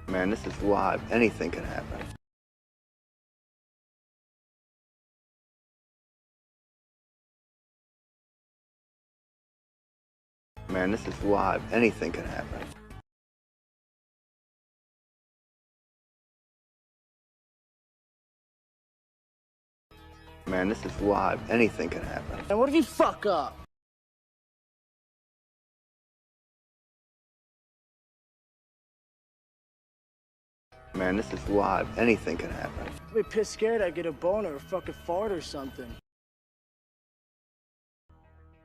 Man, this is live. Anything can happen. Man, this is live. Anything can happen. Man, this is live. Anything can happen. And what if you fuck up? Man, this is live. Anything can happen. I'd be pissed scared I'd get a boner or fucking fart or something.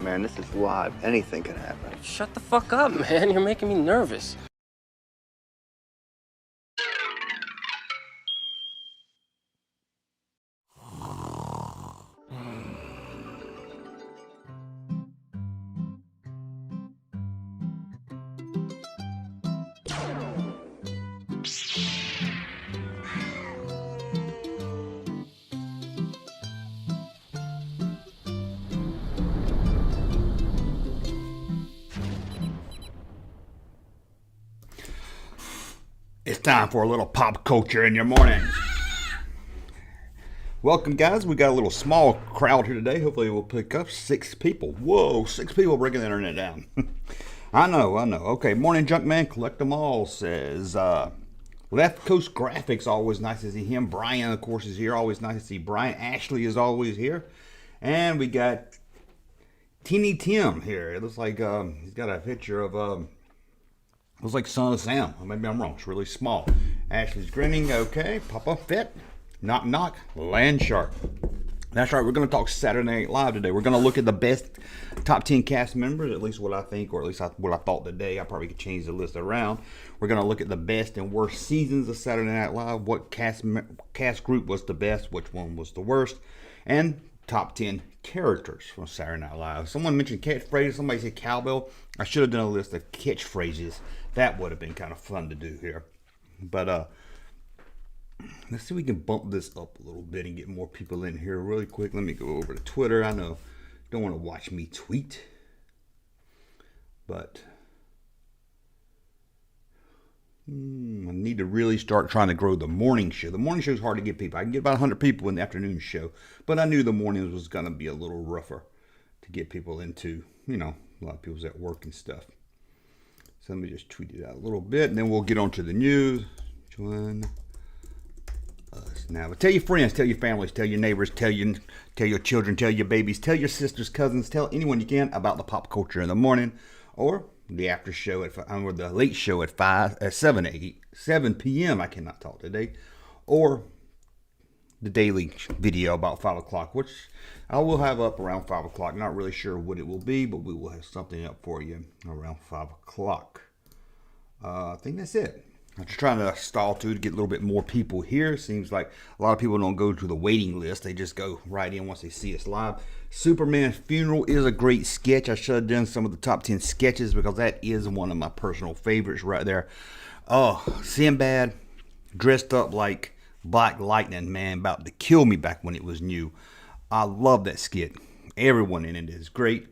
Man, this is live. Anything can happen. Shut the fuck up, man. You're making me nervous. It's time for a little pop culture in your mornings. Welcome, guys. We got a little small crowd here today. Hopefully we'll pick up 6 people. Whoa, 6 people breaking the internet down. I know. Okay, morning, Junkman. Collect them all, says Left Coast Graphics. Always nice to see him. Brian, of course, is here. Always nice to see Brian. Ashley is always here. And we got Teeny Tim here. It looks like he's got a picture of... looks like Son of Sam. Maybe I'm wrong. It's really small. Ashley's grinning. Okay. Papa Fit. Knock knock. Land Shark. That's right. We're going to talk Saturday Night Live today. We're going to look at the best top 10 cast members, at least what I think, or at least what I thought today. I probably could change the list around. We're going to look at the best and worst seasons of Saturday Night Live. What cast group was the best? Which one was the worst? And top 10 characters from Saturday Night Live. Someone mentioned catchphrases. Somebody said cowbell. I should have done a list of catchphrases. That would have been kind of fun to do here. But let's see if we can bump this up a little bit and get more people in here really quick. Let me go over to Twitter. I know you don't want to watch me tweet, but I need to really start trying to grow the morning show. The morning show is hard to get people. I can get about 100 people in the afternoon show, but I knew the mornings was going to be a little rougher to get people into, a lot of people's at work and stuff. So let me just tweet it out a little bit, and then we'll get on to the news. Join us now. But tell your friends, tell your families, tell your neighbors, tell your children, tell your babies, tell your sisters, cousins, tell anyone you can about the pop culture in the morning, or the after show or the late show at 7 p.m. I cannot talk today, or the daily video about 5 o'clock, which I will have up around 5 o'clock. Not really sure what it will be, but we will have something up for you around 5 o'clock. I think that's it. I'm just trying to stall to get a little bit more people here. Seems like a lot of people don't go to the waiting list. They just go right in once they see us live. Superman's Funeral is a great sketch. I should have done some of the top 10 sketches because that is one of my personal favorites right there. Oh, Sinbad dressed up like Black Lightning, man, about to kill me back when it was new. I love that skit. Everyone in it is great.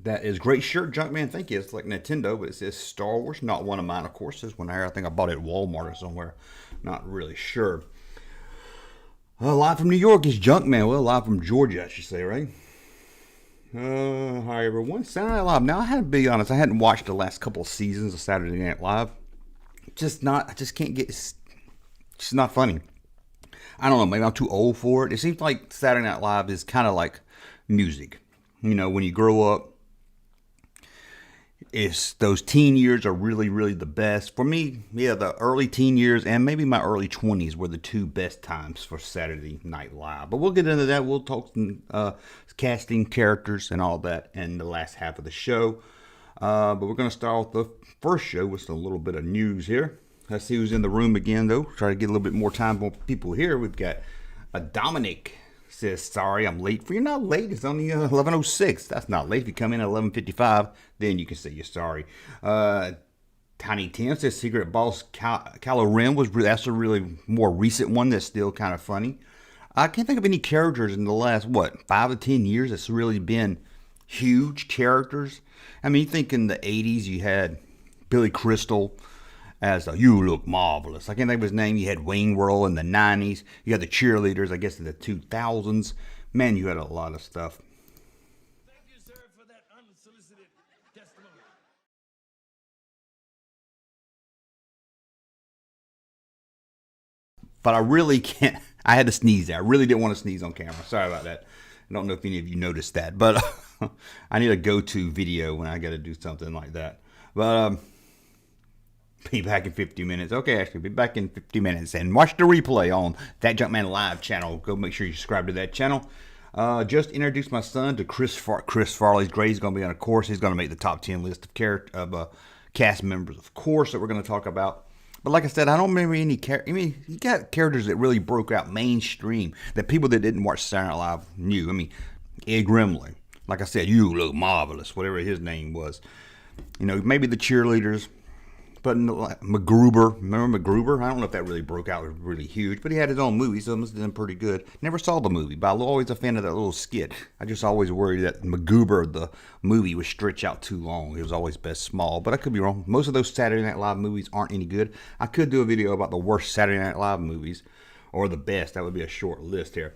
That is great shirt, Junkman. Thank you. It's like Nintendo, but it says Star Wars. Not one of mine, of course. This one here, I think I bought it at Walmart or somewhere. Not really sure. Live from New York is Junkman. Well, live from Georgia, I should say, right? Hi, everyone. Saturday Night Live. Now, I had to be honest. I hadn't watched the last couple of seasons of Saturday Night Live. I just can't get... It's just not funny. I don't know. Maybe I'm too old for it. It seems like Saturday Night Live is kind of like music. When you grow up, those teen years are really, really the best. For me, the early teen years and maybe my early 20s were the 2 best times for Saturday Night Live. But we'll get into that. We'll talk some casting characters and all that in the last half of the show. But we're going to start off the first show with a little bit of news here. Let's see who's in the room again, though. Try to get a little bit more time for people here. We've got Dominic. Says, sorry, I'm late. You're not late. It's only 11:06. That's not late. If you come in at 11:55, then you can say you're sorry. Tiny Tim says, Secret Boss Kylo Ren that's a really more recent one that's still kind of funny. I can't think of any characters in the last, 5 to 10 years that's really been huge characters. I mean, you think in the 80s you had Billy Crystal as You Look Marvelous. I can't think of his name. You had Wayne World in the 90s. You had the cheerleaders, I guess, in the 2000s. Man, you had a lot of stuff. Thank you, sir, for that unsolicited testimony. But I really can't. I had to sneeze there. I really didn't want to sneeze on camera. Sorry about that. I don't know if any of you noticed that. But I need a go-to video when I got to do something like that. But be back in 50 minutes. Okay, actually, be back in 50 minutes. And watch the replay on that Junkman Live channel. Go make sure you subscribe to that channel. Just introduced my son to Chris Farley's great. He's going to be on a course. He's going to make the top 10 list of cast members, of course, that we're going to talk about. But like I said, I don't remember any characters. I mean, you got characters that really broke out mainstream, that people that didn't watch Saturday Night Live knew. I mean, Ed Grimley. Like I said, You Look Marvelous, whatever his name was. You know, maybe the cheerleaders. But MacGruber, remember MacGruber? I don't know if that really broke out really huge, but he had his own movie, so it must have done pretty good. Never saw the movie, but I was always a fan of that little skit. I just always worried that MacGruber, the movie, would stretch out too long. It was always best small, but I could be wrong. Most of those Saturday Night Live movies aren't any good. I could do a video about the worst Saturday Night Live movies, or the best. That would be a short list here.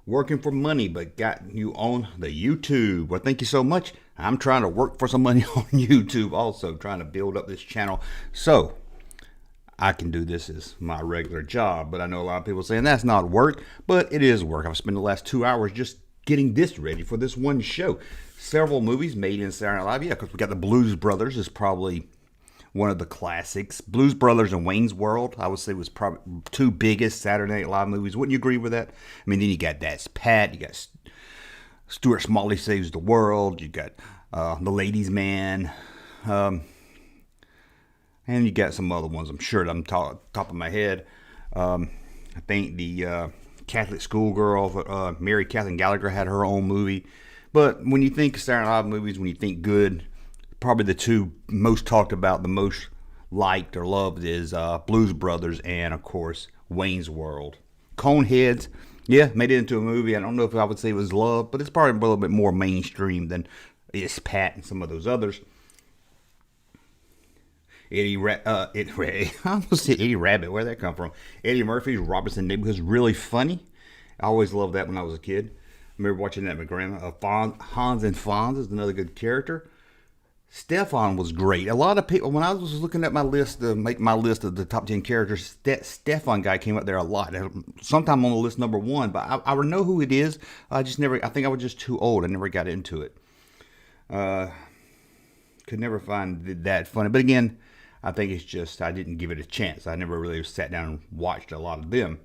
Working for money, but got you on the YouTube. Well, thank you so much. I'm trying to work for some money on YouTube also, trying to build up this channel so I can do this as my regular job. But I know a lot of people saying that's not work, but it is work. I've spent the last 2 hours just getting this ready for this one show. Several movies made in Saturday Night Live. Yeah, because we got the Blues Brothers is probably one of the classics. Blues Brothers and Wayne's World, I would say, was probably two biggest Saturday Night Live movies. Wouldn't you agree with that? I mean, then you got That's Pat, you got Stuart Smalley Saves the World, you got The Ladies' Man, and you got some other ones, I'm sure, I'm top of my head. I think the Catholic Schoolgirl, Mary Kathleen Gallagher had her own movie. But when you think Saturday Night Live movies, when you think good, probably the two most talked about, the most liked or loved is Blues Brothers and, of course, Wayne's World. Coneheads, yeah, made it into a movie. I don't know if I would say it was loved, but it's probably a little bit more mainstream than It's Pat and some of those others. I almost said Eddie Rabbit. Where'd that come from? Eddie Murphy's Robinson Neighborhood is really funny. I always loved that when I was a kid. I remember watching that with my grandma. Hans and Fonz is another good character. Stefan was great. A lot of people, when I was looking at my list to make my list of the top 10 characters, Stefan guy came up there a lot. Sometime on the list number one, but I know who it is. I think I was just too old. I never got into it. Could never find that funny. But again, I think it's just I didn't give it a chance. I never really sat down and watched a lot of them.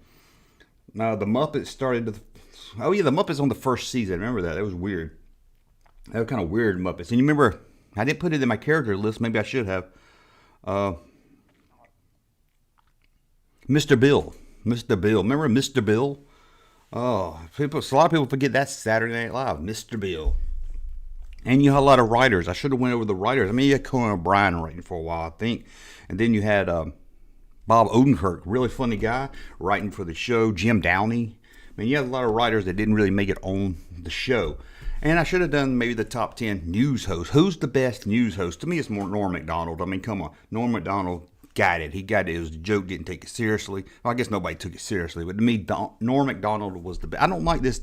Now, the Muppets started the Muppets on the first season. Remember that? That was weird. That was kind of weird, Muppets. And you remember, I didn't put it in my character list. Maybe I should have. Mr. Bill. Remember Mr. Bill? Oh, a lot of people forget that's Saturday Night Live. Mr. Bill. And you had a lot of writers. I should have went over the writers. I mean, you had Conan O'Brien writing for a while, I think. And then you had Bob Odenkirk, really funny guy, writing for the show. Jim Downey. I mean, you had a lot of writers that didn't really make it on the show. And I should have done maybe the top 10 news hosts. Who's the best news host? To me, it's more Norm Macdonald. I mean, come on. Norm Macdonald got it. He got it. It was a joke. Didn't take it seriously. Well, I guess nobody took it seriously. But to me, Norm Macdonald was the best. I don't like this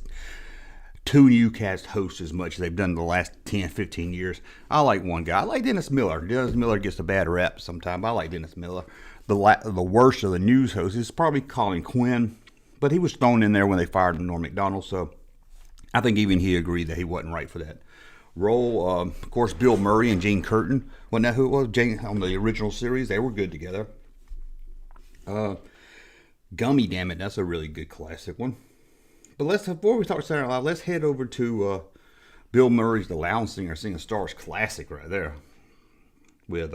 two newscast hosts as much as they've done the last 10, 15 years. I like one guy. I like Dennis Miller. Dennis Miller gets a bad rep sometimes. I like Dennis Miller. The worst of the news hosts is probably Colin Quinn. But he was thrown in there when they fired Norm Macdonald, so I think even he agreed that he wasn't right for that role. Of course, Bill Murray and Jane Curtin. Wasn't that who it was? Jane, on the original series, they were good together. Gummy, damn it, that's a really good classic one. But before we talk Saturday Night Live, let's head over to Bill Murray's The Lounge Singer Singing Stars classic right there. With,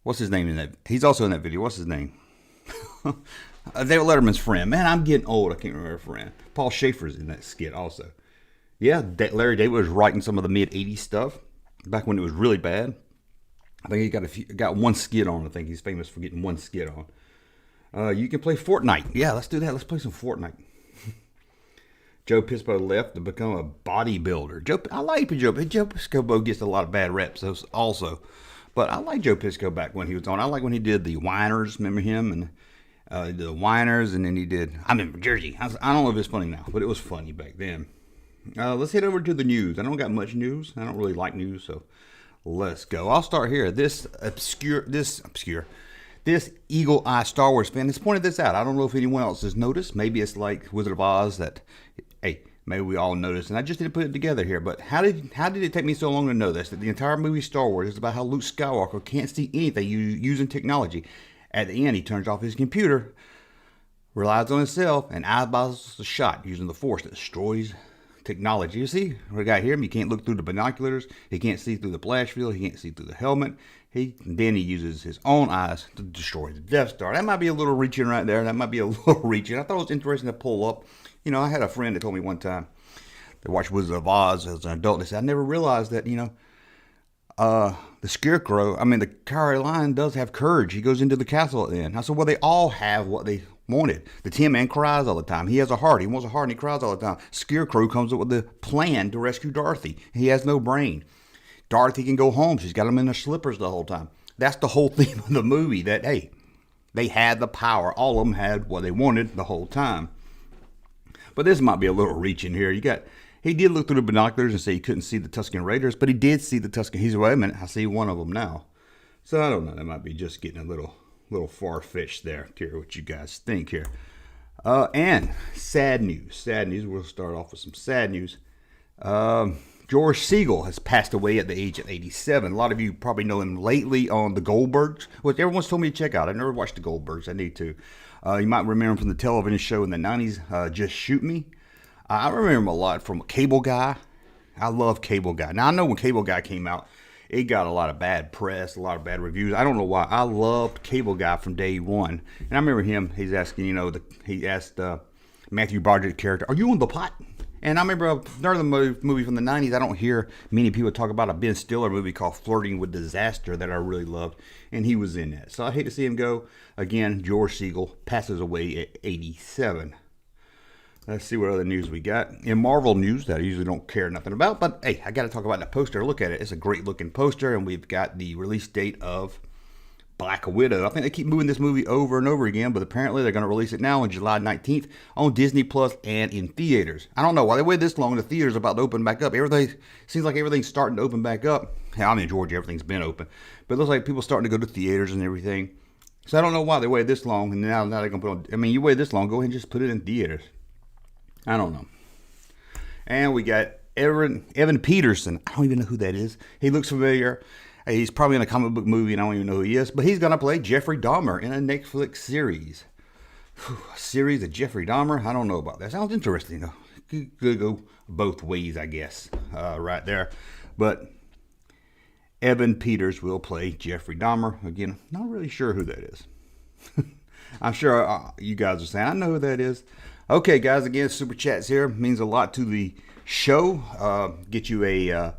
what's his name in that? He's also in that video. What's his name? David Letterman's friend. Man, I'm getting old. I can't remember her friend. Paul Schaefer's in that skit also. Yeah, Larry David was writing some of the mid-'80s stuff back when it was really bad. I think he got one skit on. I think he's famous for getting one skit on. You can play Fortnite. Yeah, let's do that. Let's play some Fortnite. Joe Piscopo left to become a bodybuilder. I like Joe. Joe Piscopo gets a lot of bad reps also. But I like Joe Piscopo back when he was on. I like when he did the Whiners. Remember him? And the Whiners, and then he did I'm in Jersey. I don't know if it's funny now, but it was funny back then. Let's head over to the news. I don't got much news. I don't really like news, so let's go. I'll start here. This eagle eye Star Wars fan has pointed this out. I don't know if anyone else has noticed. Maybe it's like Wizard of Oz that, hey, maybe we all noticed. And I just didn't put it together here. But how did it take me so long to know this? That the entire movie Star Wars is about how Luke Skywalker can't see anything using technology. At the end, he turns off his computer, relies on himself, and eyeballs the shot using the Force that destroys technology. You see, we got here. He can't look through the binoculars. He can't see through the flash field. He can't see through the helmet. Then he uses his own eyes to destroy the Death Star. That might be a little reaching right there. That might be a little reaching. I thought it was interesting to pull up. You know, I had a friend that told me one time they watched Wizard of Oz as an adult. They said, I never realized that, the Scarecrow, the Cowardly Lion does have courage. He goes into the castle at the end. I said, well, they all have what they wanted. The Tin Man cries all the time. He has a heart. He wants a heart and he cries all the time. Scarecrow comes up with the plan to rescue Dorothy. He has no brain. Dorothy can go home. She's got him in her slippers the whole time. That's the whole theme of the movie, that, hey, they had the power. All of them had what they wanted the whole time. But this might be a little reaching here. He did look through the binoculars and say he couldn't see the Tusken Raiders, but he did see the Tusken. He's, wait a minute, I see one of them now. So I don't know. That might be just getting a little far-fetched there. Care what you guys think here. And sad news. Sad news. We'll start off with some sad news. George Siegel has passed away at the age of 87. A lot of you probably know him lately on The Goldbergs, which everyone's told me to check out. I've never watched The Goldbergs. I need to. You might remember him from the television show in the 90s, Just Shoot Me. I remember him a lot from Cable Guy. I love Cable Guy. Now, I know when Cable Guy came out, it got a lot of bad press, a lot of bad reviews. I don't know why. I loved Cable Guy from day one. And I remember him, he's asking, he asked Matthew Broderick's character, are you on the pot? And I remember another movie from the 90s, I don't hear many people talk about a Ben Stiller movie called Flirting with Disaster that I really loved. And he was in that. So I hate to see him go. Again, George Siegel passes away at 87. Let's see what other news we got. In Marvel news that I usually don't care nothing about, but hey, I got to talk about that poster. Look at it. It's a great looking poster, and we've got the release date of Black Widow. I think they keep moving this movie over and over again, but apparently they're going to release it now on July 19th on Disney Plus and in theaters. I don't know why they waited this long. The theaters are about to open back up. Everything seems like everything's starting to open back up. Hell, I'm in Georgia. Everything's been open, but it looks like people starting to go to theaters and everything. So I don't know why they waited this long, and now they're going to put on. You waited this long. Go ahead and just put it in theaters. I don't know. And we got Evan Peterson. I don't even know who that is. He looks familiar. He's probably in a comic book movie, and I don't even know who he is. But he's going to play Jeffrey Dahmer in a Netflix series. A series of Jeffrey Dahmer? I don't know about that. Sounds interesting, though. Could go both ways, I guess, right there. But Evan Peters will play Jeffrey Dahmer. Again, not really sure who that is. I'm sure you guys are saying, I know who that is. Okay, guys, again, Super Chats here. Means a lot to the show. Get you a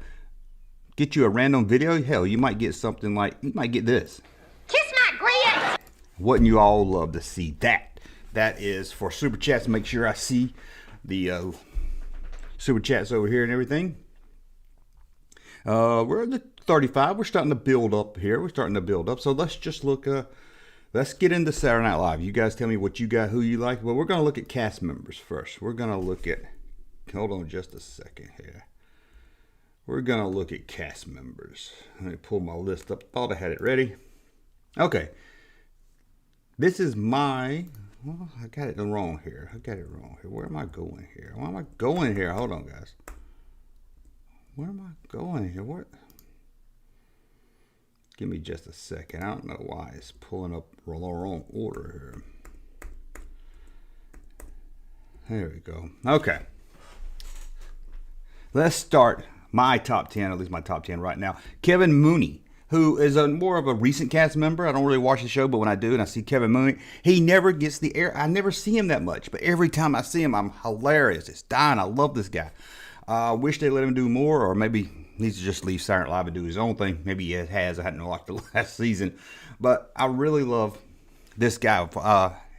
random video. Hell, you might get something like, you might get this. Kiss my grits! Wouldn't you all love to see that? That is for Super Chats. Make sure I see the Super Chats over here and everything. We're at the 35. We're starting to build up here. We're starting to build up. So let's just look... let's get into Saturday Night Live. You guys tell me what you got, who you like. Well, we're going to look at cast members first. We're going to look at... Hold on just a second here. We're going to look at cast members. Let me pull my list up. Thought I had it ready. Okay. This is my... Well, I got it wrong here. Where am I going here? Why am I going here? Hold on, guys. Where am I going here? What? Give me just a second. I don't know why it's pulling up the wrong order here. There we go. Okay. Let's start my top 10, at least my top 10 right now. Kevin Mooney, who is more of a recent cast member. I don't really watch the show, but when I do and I see Kevin Mooney, he never gets the air. I never see him that much, but every time I see him, I'm hilarious. It's dying. I love this guy. I wish they let him do more, or maybe he needs to just leave Saturday Night Live and do his own thing. Maybe he has. I hadn't liked the last season, but I really love this guy.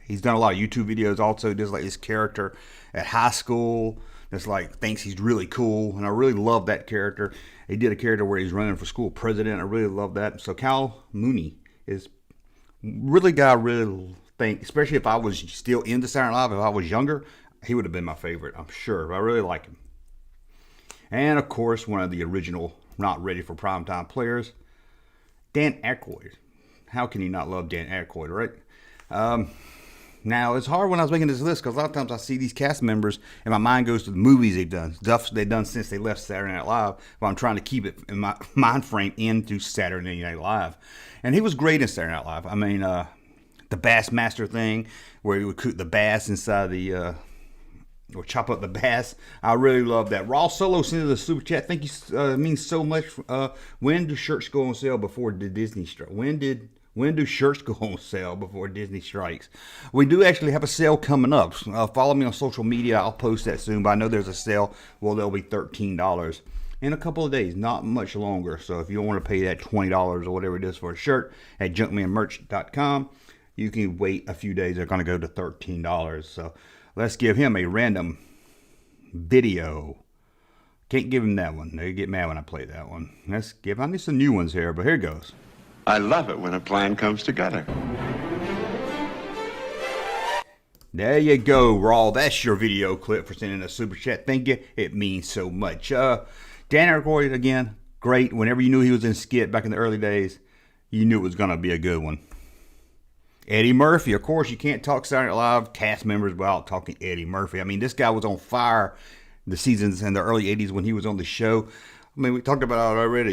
He's done a lot of YouTube videos also. He does like his character at high school. that's like thinks he's really cool, and I really love that character. He did a character where he's running for school president. I really love that. So Cal Mooney is really guy I really think, especially if I was still into Saturday Night Live, if I was younger, he would have been my favorite, I'm sure. I really like him. And of course, one of the original not ready for primetime players, Dan Aykroyd. How can you not love Dan Aykroyd, right? Now, it's hard when I was making this list because a lot of times I see these cast members and my mind goes to the movies they've done, stuff they've done since they left Saturday Night Live, but I'm trying to keep it in my mind frame into Saturday Night Live. And he was great in Saturday Night Live. I mean, the Bassmaster thing where he would cook the bass inside the, or chop up the bass. I really love that. Raw Solo sent us a super chat. Thank you. Means so much. When do shirts go on sale before the Disney strike? When do shirts go on sale before Disney strikes? We do actually have a sale coming up. Follow me on social media. I'll post that soon, but I know there's a sale. Well, there'll be $13 in a couple of days, not much longer. So if you don't want to pay that $20 or whatever it is for a shirt at junkmanmerch.com, you can wait a few days. They're going to go to $13. So let's give him a random video. Can't give him that one. They get mad when I play that one. I need some new ones here, but here goes. I love it when a plan comes together. There you go, Raw. That's your video clip for sending a super chat. Thank you. It means so much. Dan Aykroyd, again, great. Whenever you knew he was in Skit back in the early days, you knew it was going to be a good one. Eddie Murphy, of course, you can't talk Saturday Night Live cast members without talking Eddie Murphy. I mean, this guy was on fire the seasons in the early 80s when he was on the show. I mean, we talked about it already.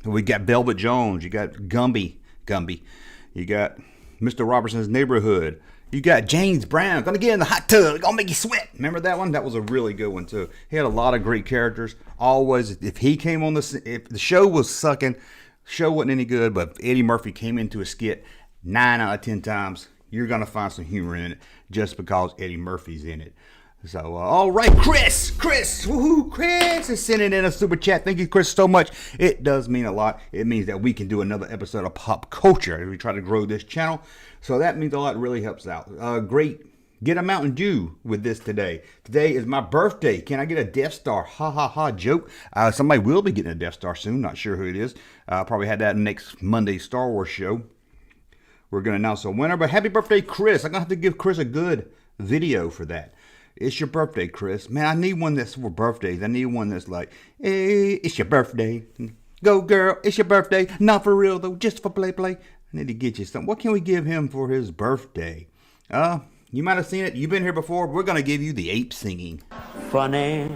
We got Velvet Jones. You got Gumby. You got Mr. Robertson's Neighborhood. You got James Brown. Gonna get in the hot tub. Gonna make you sweat. Remember that one? That was a really good one, too. He had a lot of great characters. Always, if he came on if the show was sucking, show wasn't any good, but if Eddie Murphy came into a skit 9 out of 10 times, you're gonna find some humor in it just because Eddie Murphy's in it. So, all right, Chris, woohoo, Chris is sending in a super chat. Thank you, Chris, so much. It does mean a lot. It means that we can do another episode of Pop Culture as we try to grow this channel. So that means a lot. It really helps out. Great. Get a Mountain Dew with this today. Today is my birthday. Can I get a Death Star? Ha, ha, ha, joke. Somebody will be getting a Death Star soon. Not sure who it is. Probably had that next Monday Star Wars show. We're going to announce a winner. But happy birthday, Chris. I'm going to have to give Chris a good video for that. It's your birthday, Chris. Man, I need one that's for birthdays. I need one that's like, hey, it's your birthday. Go, girl, it's your birthday. Not for real, though, just for play. I need to get you something. What can we give him for his birthday? You might have seen it. You've been here before. We're going to give you the ape singing. Funny,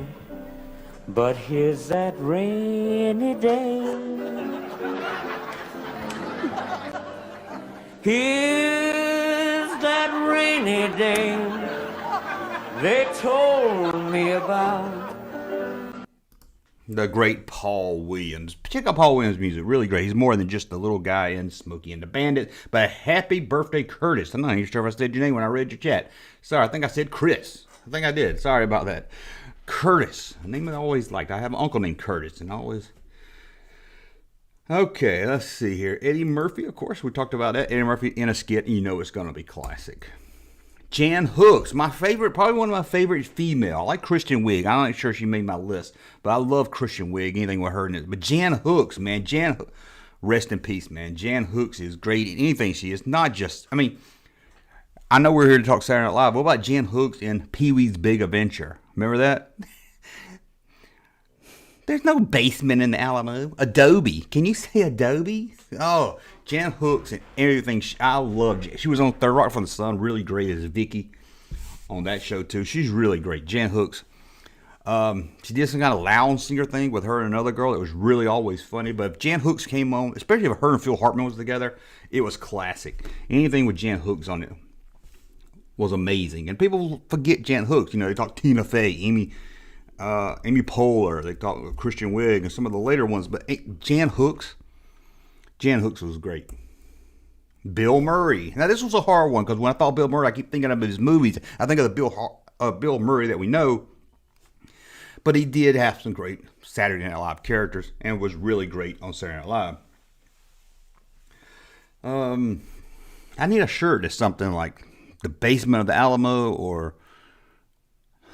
but here's that rainy day. Here's that rainy day they told me about. The great Paul Williams. Check out Paul Williams' music. Really great. He's more than just the little guy in Smokey and the Bandit. But happy birthday, Curtis. I'm not even sure if I said your name when I read your chat. Sorry, I think I said Chris. I think I did. Sorry about that. Curtis. A name I always liked. I have an uncle named Curtis and always... Okay, let's see here. Eddie Murphy, of course. We talked about that. Eddie Murphy in a skit. You know it's going to be classic. Jan Hooks, my favorite, probably one of my favorite female. I like Kristen Wiig. I'm not sure she made my list, but I love Kristen Wiig, anything with her in it. But Jan Hooks, man, rest in peace, man. Jan Hooks is great in anything she is. Not just, I mean, I know we're here to talk Saturday Night Live. What about Jan Hooks in Pee-wee's Big Adventure? Remember that? There's no basement in the Alamo. Adobe. Can you say Adobe? Oh, Jan Hooks and everything. I love. She was on Third Rock from the Sun. Really great as Vicky on that show too. She's really great. Jan Hooks. She did some kind of lounge singer thing with her and another girl. It was really always funny. But if Jan Hooks came on, especially if her and Phil Hartman was together, it was classic. Anything with Jan Hooks on it was amazing. And people forget Jan Hooks. You know, they talk Tina Fey, Amy Poehler, they talk Kristen Wiig, and some of the later ones. But Jan Hooks was great. Bill Murray. Now this was a hard one because when I thought Bill Murray, I keep thinking of his movies. I think of the Bill Murray that we know. But he did have some great Saturday Night Live characters and was really great on Saturday Night Live. I need a shirt that's something like the basement of the Alamo or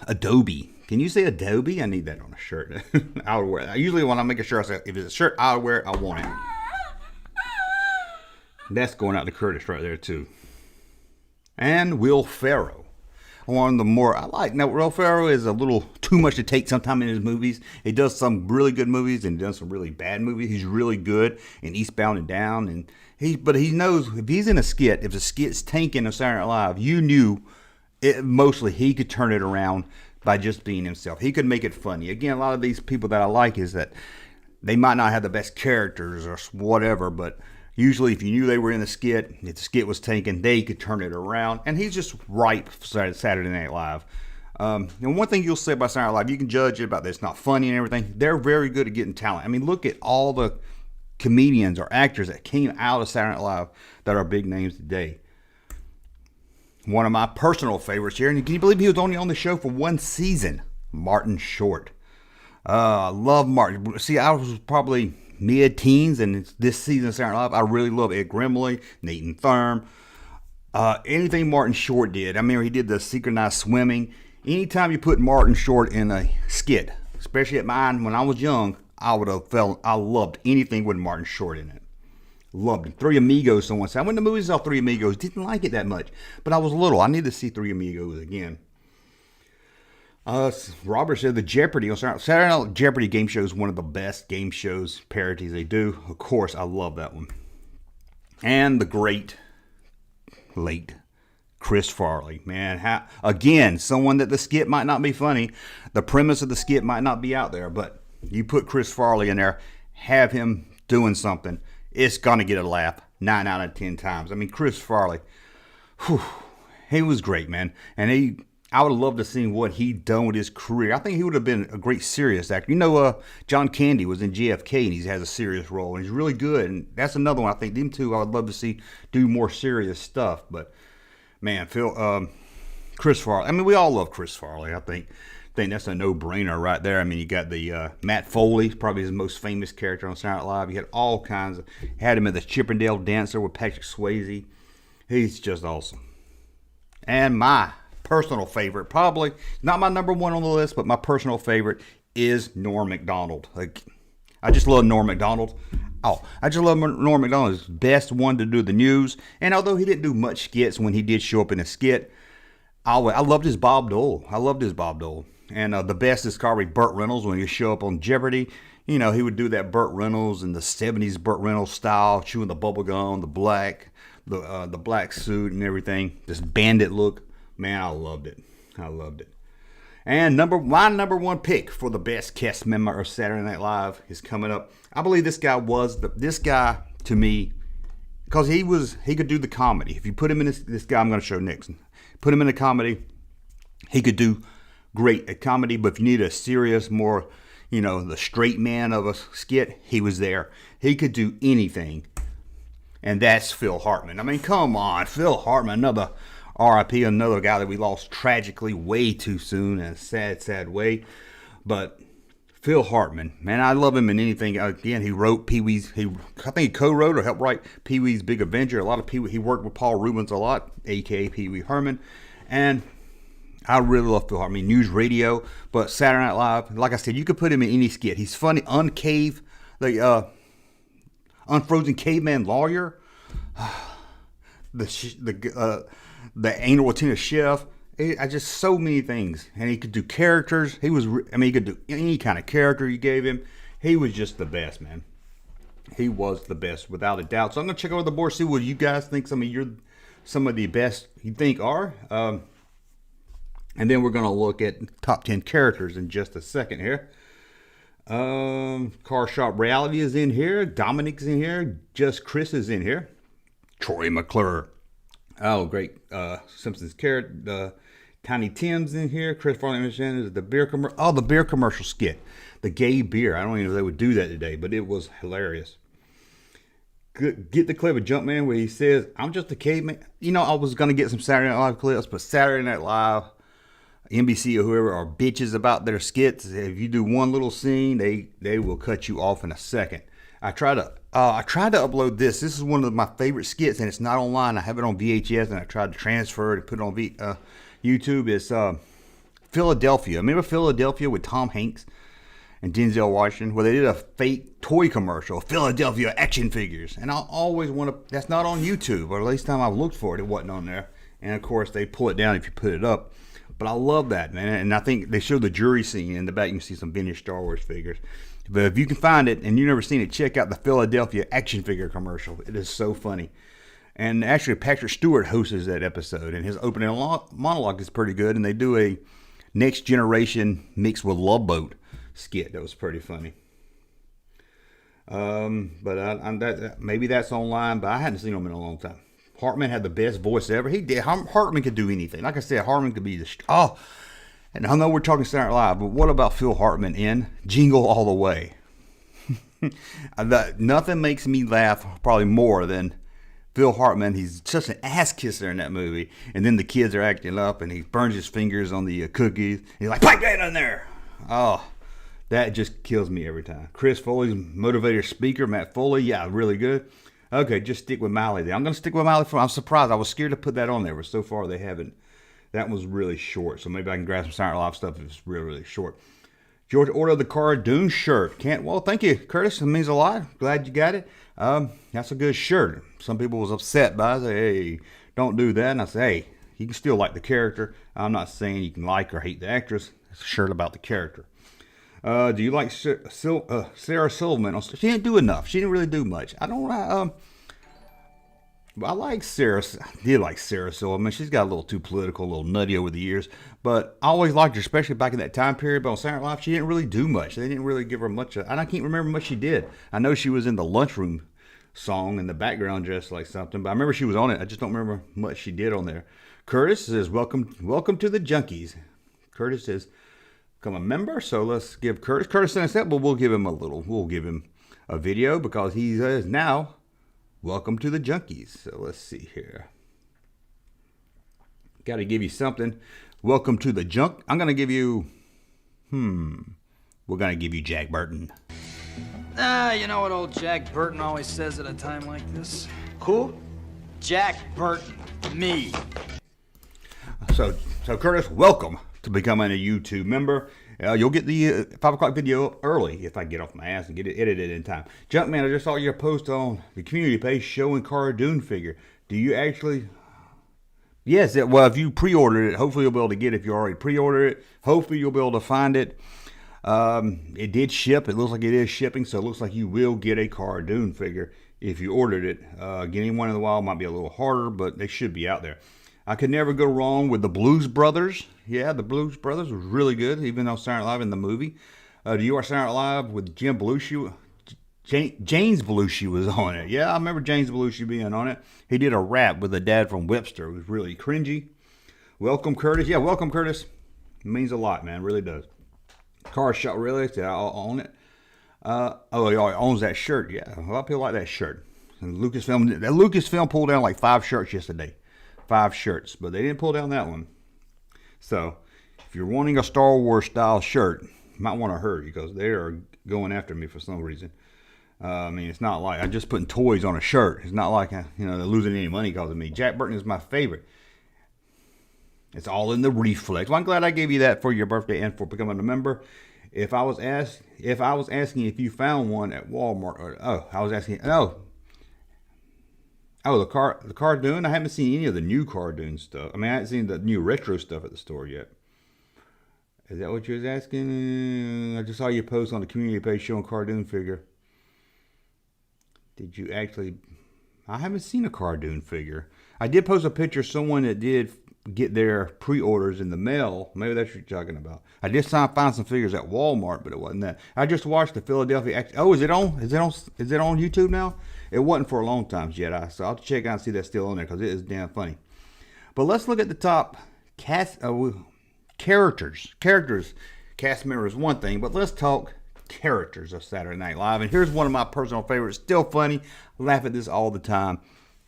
Adobe. Can you say Adobe? I need that on a shirt. I would wear it. Usually when I make a shirt, I say, if it's a shirt I would wear it, I want it. That's going out to Curtis right there too. And Will Ferrell. One of the more I like. Now, Will Ferrell is a little too much to take sometime in his movies. He does some really good movies and does some really bad movies. He's really good in Eastbound and Down. But he knows if he's in a skit, if the skit's tanking on Saturday Night Live, you knew mostly he could turn it around by just being himself. He could make it funny. Again, a lot of these people that I like is that they might not have the best characters or whatever, but usually if you knew they were in the skit, if the skit was tanking, they could turn it around. And he's just ripe for Saturday Night Live. And one thing you'll say about Saturday Night Live, you can judge it about that it's not funny and everything. They're very good at getting talent. I mean, look at all the comedians or actors that came out of Saturday Night Live that are big names today. One of my personal favorites here, and can you believe he was only on the show for one season? Martin Short. I love Martin. See, I was probably mid-teens, and this season of Saturday Night Live, I really love Ed Grimley, Nathan Thurm. Anything Martin Short did. I mean, he did the synchronized swimming. Anytime you put Martin Short in a skit, especially at mine when I was young, I loved anything with Martin Short in it. Loved it. Three Amigos, someone said. I went to the movies, saw Three Amigos. Didn't like it that much. But I was little. I needed to see Three Amigos again. Robert said the Jeopardy. Saturday Night Jeopardy game show is one of the best game shows parodies they do. Of course, I love that one. And the great, late Chris Farley. Man, again, someone that the skit might not be funny. The premise of the skit might not be out there. But you put Chris Farley in there, have him doing something, it's going to get a laugh 9 out of 10 times. I mean, Chris Farley, he was great, man. And I would love to see what he'd done with his career. I think he would have been a great serious actor. You know, John Candy was in JFK, and he has a serious role, and he's really good. And that's another one. I think them two I would love to see do more serious stuff. But, man, Chris Farley. I mean, we all love Chris Farley, I think that's a no-brainer right there. I mean, you got the Matt Foley, probably his most famous character on Saturday Night Live. You had all kinds of, had him at the Chippendale Dancer with Patrick Swayze. He's just awesome. And my personal favorite, probably not my number one on the list, but my personal favorite is Norm Macdonald. I just love Norm Macdonald. I just love Norm Macdonald. He's the best one to do the news. And although he didn't do much skits, when he did show up in a skit, I loved his Bob Dole. And the best is probably Burt Reynolds when he show up on Jeopardy. You know, he would do that Burt Reynolds in the 70s Burt Reynolds style, chewing the bubble gum, the black suit and everything. This bandit look. Man, I loved it. And my number one pick for the best cast member of Saturday Night Live is coming up. I believe this guy to me, because he could do the comedy. If you put him in this guy I'm going to show next, put him in a comedy, he could do great at comedy. But if you need a serious, more, the straight man of a skit, he was there. He could do anything. And that's Phil Hartman. I mean, come on, Phil Hartman, another R.I.P., another guy that we lost tragically way too soon in a sad, sad way. But Phil Hartman, man, I love him in anything. Again, he wrote Pee-wee's, I think he co-wrote or helped write Pee-wee's Big Adventure. A lot of he worked with Paul Reubens a lot, a.k.a. Pee-wee Herman. And I really love Phil Hartman. News radio, but Saturday Night Live, like I said, you could put him in any skit. He's funny. The Unfrozen Caveman Lawyer, the Anal Latina Chef. I just so many things, and he could do characters. He could do any kind of character you gave him. He was just the best, man. He was the best without a doubt. So I'm gonna check over the board, see what you guys think some of the best you think are. And then we're going to look at top 10 characters in just a second here. Car Shop Reality is in here. Dominic's in here. Just Chris is in here. Troy McClure. Oh, great. Simpsons character. Tiny Tim's in here. Chris Farley is the beer commercial. Oh, the beer commercial skit. The gay beer. I don't even know if they would do that today, but it was hilarious. Get the clip of Junkman where he says, "I'm just a caveman." I was going to get some Saturday Night Live clips, but Saturday Night Live, NBC or whoever are bitches about their skits. If you do one little scene, they will cut you off in a second. I tried to upload this. This is one of my favorite skits, and it's not online. I have it on VHS, and I tried to transfer it and put it on YouTube. It's Philadelphia. Remember Philadelphia with Tom Hanks and Denzel Washington, where they did a fake toy commercial, Philadelphia action figures. And I always want to, that's not on YouTube, or at least time I've looked for it, it wasn't on there. And of course, they pull it down if you put it up. But I love that, man. And I think they show the jury scene in the back. You can see some vintage Star Wars figures. But if you can find it and you've never seen it, check out the Philadelphia action figure commercial. It is so funny. And actually, Patrick Stewart hosts that episode, and his opening monologue is pretty good. And they do a Next Generation mixed with Love Boat skit that was pretty funny. But maybe that's online, but I hadn't seen him in a long time. Hartman had the best voice ever. He did. Hartman could do anything. Like I said, Hartman could be and I know we're talking Saturday Night Live, but what about Phil Hartman in Jingle All the Way? Nothing makes me laugh probably more than Phil Hartman. He's such an ass kisser in that movie, and then the kids are acting up, and he burns his fingers on the cookies. He's like, "Pipe that in there!" Oh. That just kills me every time. Chris Foley's motivator speaker, Matt Foley. Yeah, really good. Okay, just stick with Miley there. I'm going to stick with Miley. I'm surprised. I was scared to put that on there, but so far they haven't. That was really short, so maybe I can grab some Saturday Night Live stuff if it's really, really short. George ordered the Cardoon shirt. Well, thank you, Curtis. It means a lot. Glad you got it. That's a good shirt. Some people was upset by it. Say, hey, don't do that. And I say, hey, you can still like the character. I'm not saying you can like or hate the actress. It's a shirt about the character. Do you like Sarah Silverman? She didn't do enough. She didn't really do much. I like Sarah. I did like Sarah Silverman. She's got a little too political, a little nutty over the years. But I always liked her, especially back in that time period. But on Saturday Night Live, she didn't really do much. They didn't really give her much. And I can't remember much she did. I know she was in the Lunchroom song in the background dressed like something. But I remember she was on it. I just don't remember much she did on there. Curtis says, welcome to the Junkies. Curtis says, become a member, so let's give Curtis sent us that, but we'll give him a video because he is now welcome to the Junkies. So let's see here. Got to give you something. Welcome to the Junk. I'm going to give you, we're going to give you Jack Burton. You know what old Jack Burton always says at a time like this? Who? Jack Burton. Me. So Curtis, welcome to becoming a YouTube member. You'll get the 5 o'clock video early if I get off my ass and get it edited in time. Junkman, I just saw your post on the community page showing Cardoon figure. Do you actually? Yes. Well, if you pre-ordered it, hopefully you'll be able to get it. If you already pre-ordered it, hopefully you'll be able to find it. It did ship. It looks like it is shipping, so it looks like you will get a Cardoon figure if you ordered it. Getting one in the wild might be a little harder, but they should be out there. I could never go wrong with the Blues Brothers. Yeah, the Blues Brothers was really good, even though Saturday Night Live in the movie. Do you watch Saturday Night Live with Jim Belushi? James Belushi was on it. Yeah, I remember James Belushi being on it. He did a rap with the dad from Webster. It was really cringy. Welcome, Curtis. Yeah, welcome, Curtis. It means a lot, man. It really does. Car Shot Really. Yeah, I'll own it. He owns that shirt. Yeah, a lot of people like that shirt. And Lucasfilm pulled down like 5 shirts yesterday. 5 shirts, but they didn't pull down that one. So, if you're wanting a Star Wars style shirt, you might want to hurry because they are going after me for some reason. I mean, it's not like I'm just putting toys on a shirt. It's not like they're losing any money because of me. Jack Burton is my favorite. It's all in the reflex. Well, I'm glad I gave you that for your birthday and for becoming a member. If I was asking if you found one at Walmart, the Cardoon. I haven't seen any of the new Cardoon stuff. I mean, I haven't seen the new retro stuff at the store yet. Is that what you was asking? I just saw your post on the community page showing Cardoon figure. Did you actually? I haven't seen a Cardoon figure. I did post a picture of someone that did get their pre-orders in the mail. Maybe that's what you're talking about. I did find some figures at Walmart, but it wasn't that. I just watched the Philadelphia. Oh, is it on? Is it on YouTube now? It wasn't for a long time yet. So I'll have to check out and see that's still on there because it is damn funny. But let's look at the top characters. Cast member is one thing, but let's talk characters of Saturday Night Live. And here's one of my personal favorites. Still funny. I laugh at this all the time.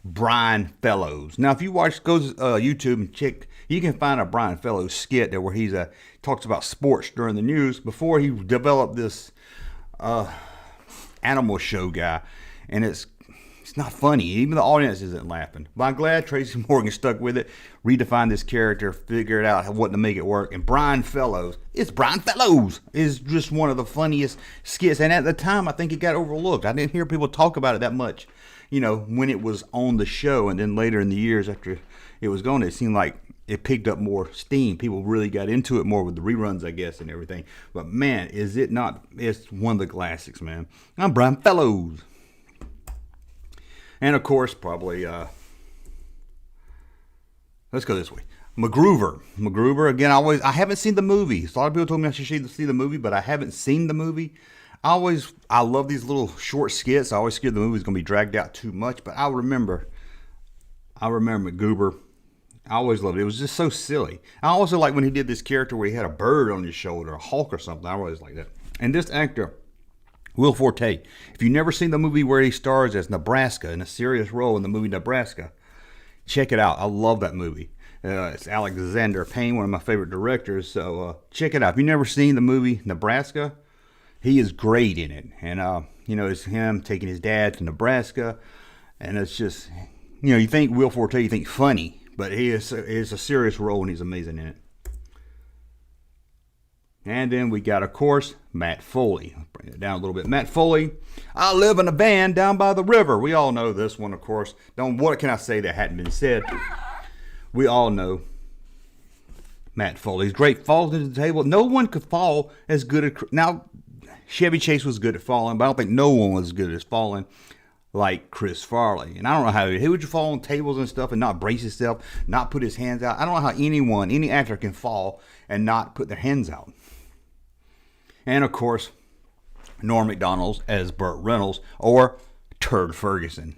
Brian Fellows. Now, if you go to YouTube and check, you can find a Brian Fellows skit there where he talks about sports during the news before he developed this animal show guy. And It's not funny. Even the audience isn't laughing. But I'm glad Tracy Morgan stuck with it, redefined this character, figured out what to make it work. And Brian Fellows, is just one of the funniest skits. And at the time, I think it got overlooked. I didn't hear people talk about it that much, you know, when it was on the show. And then later in the years after it was gone, it seemed like it picked up more steam. People really got into it more with the reruns, I guess, and everything. But man, is it not? It's one of the classics, man. I'm Brian Fellows. And of course, probably, let's go this way. MacGruber, again, I haven't seen the movie. So a lot of people told me I should see the movie, but I haven't seen the movie. I love these little short skits. I always scared the movie's going to be dragged out too much, but I remember MacGruber. I always loved it. It was just so silly. I also like when he did this character where he had a bird on his shoulder, a hawk or something. I always like that. And this actor, Will Forte, if you've never seen the movie where he stars as Nebraska in a serious role in the movie Nebraska, check it out. I love that movie. It's Alexander Payne, one of my favorite directors. So check it out. If you've never seen the movie Nebraska, he is great in it. And, it's him taking his dad to Nebraska. And it's just, you think Will Forte, you think funny. But he is a serious role and he's amazing in it. And then we got, of course, Matt Foley. I'll bring it down a little bit. Matt Foley, I live in a van down by the river. We all know this one, of course. What can I say that hadn't been said? We all know Matt Foley's great. Falls into the table. No one could fall as good at... Now, Chevy Chase was good at falling, but I don't think no one was as good as falling like Chris Farley. And I don't know how he would fall on tables and stuff and not brace himself, not put his hands out. I don't know how any actor can fall and not put their hands out. And, of course, Norm Macdonald as Burt Reynolds or Turd Ferguson.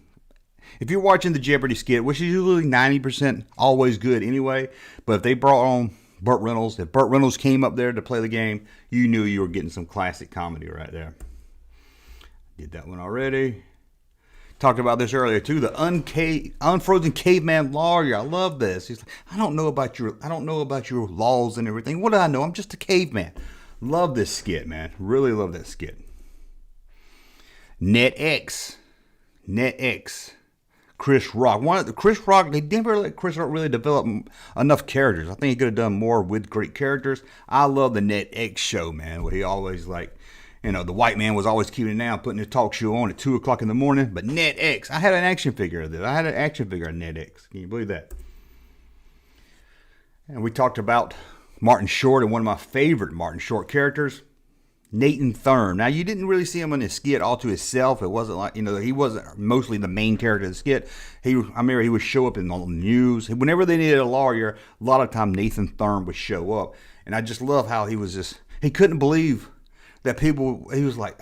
If you're watching the Jeopardy skit, which is usually 90% always good anyway, but if they brought on Burt Reynolds, if Burt Reynolds came up there to play the game, you knew you were getting some classic comedy right there. Did that one already. Talked about this earlier too. The unfrozen caveman lawyer. I love this. He's like, I don't know about your laws and everything. What do I know? I'm just a caveman. Love this skit, man. Really love that skit. NetX. Chris Rock. They didn't really let Chris Rock really develop enough characters. I think he could have done more with great characters. I love the NetX show, man. Where he always the white man was always keeping it down, putting his talk show on at 2 o'clock in the morning. But NetX, I had an action figure of this. I had an action figure of NetX. Can you believe that? And we talked about Martin Short and one of my favorite Martin Short characters, Nathan Thurm. Now, you didn't really see him in the skit all to himself. It wasn't like, he wasn't mostly the main character of the skit. I remember he would show up in the news. Whenever they needed a lawyer, a lot of time Nathan Thurm would show up. And I just love how he couldn't believe that people, he was like,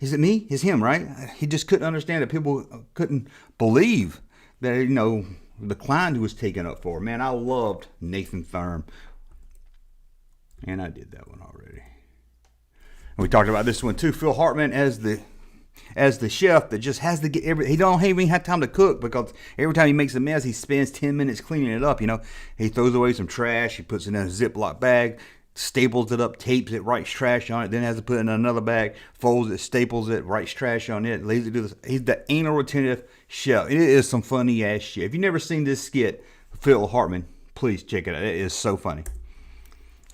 is it me? It's him, right? He just couldn't understand that people couldn't believe that, the client he was taken up for. Man, I loved Nathan Thurm. And I did that one already. And we talked about this one too. Phil Hartman as the chef that just has to get he don't even have time to cook because every time he makes a mess, he spends 10 minutes cleaning it up. He throws away some trash. He puts it in a Ziploc bag, staples it up, tapes it, writes trash on it, then has to put it in another bag, folds it, staples it, writes trash on it, leaves it do this. He's the anal retentive chef. It is some funny ass shit. If you've never seen this skit, Phil Hartman, please check it out. It is so funny.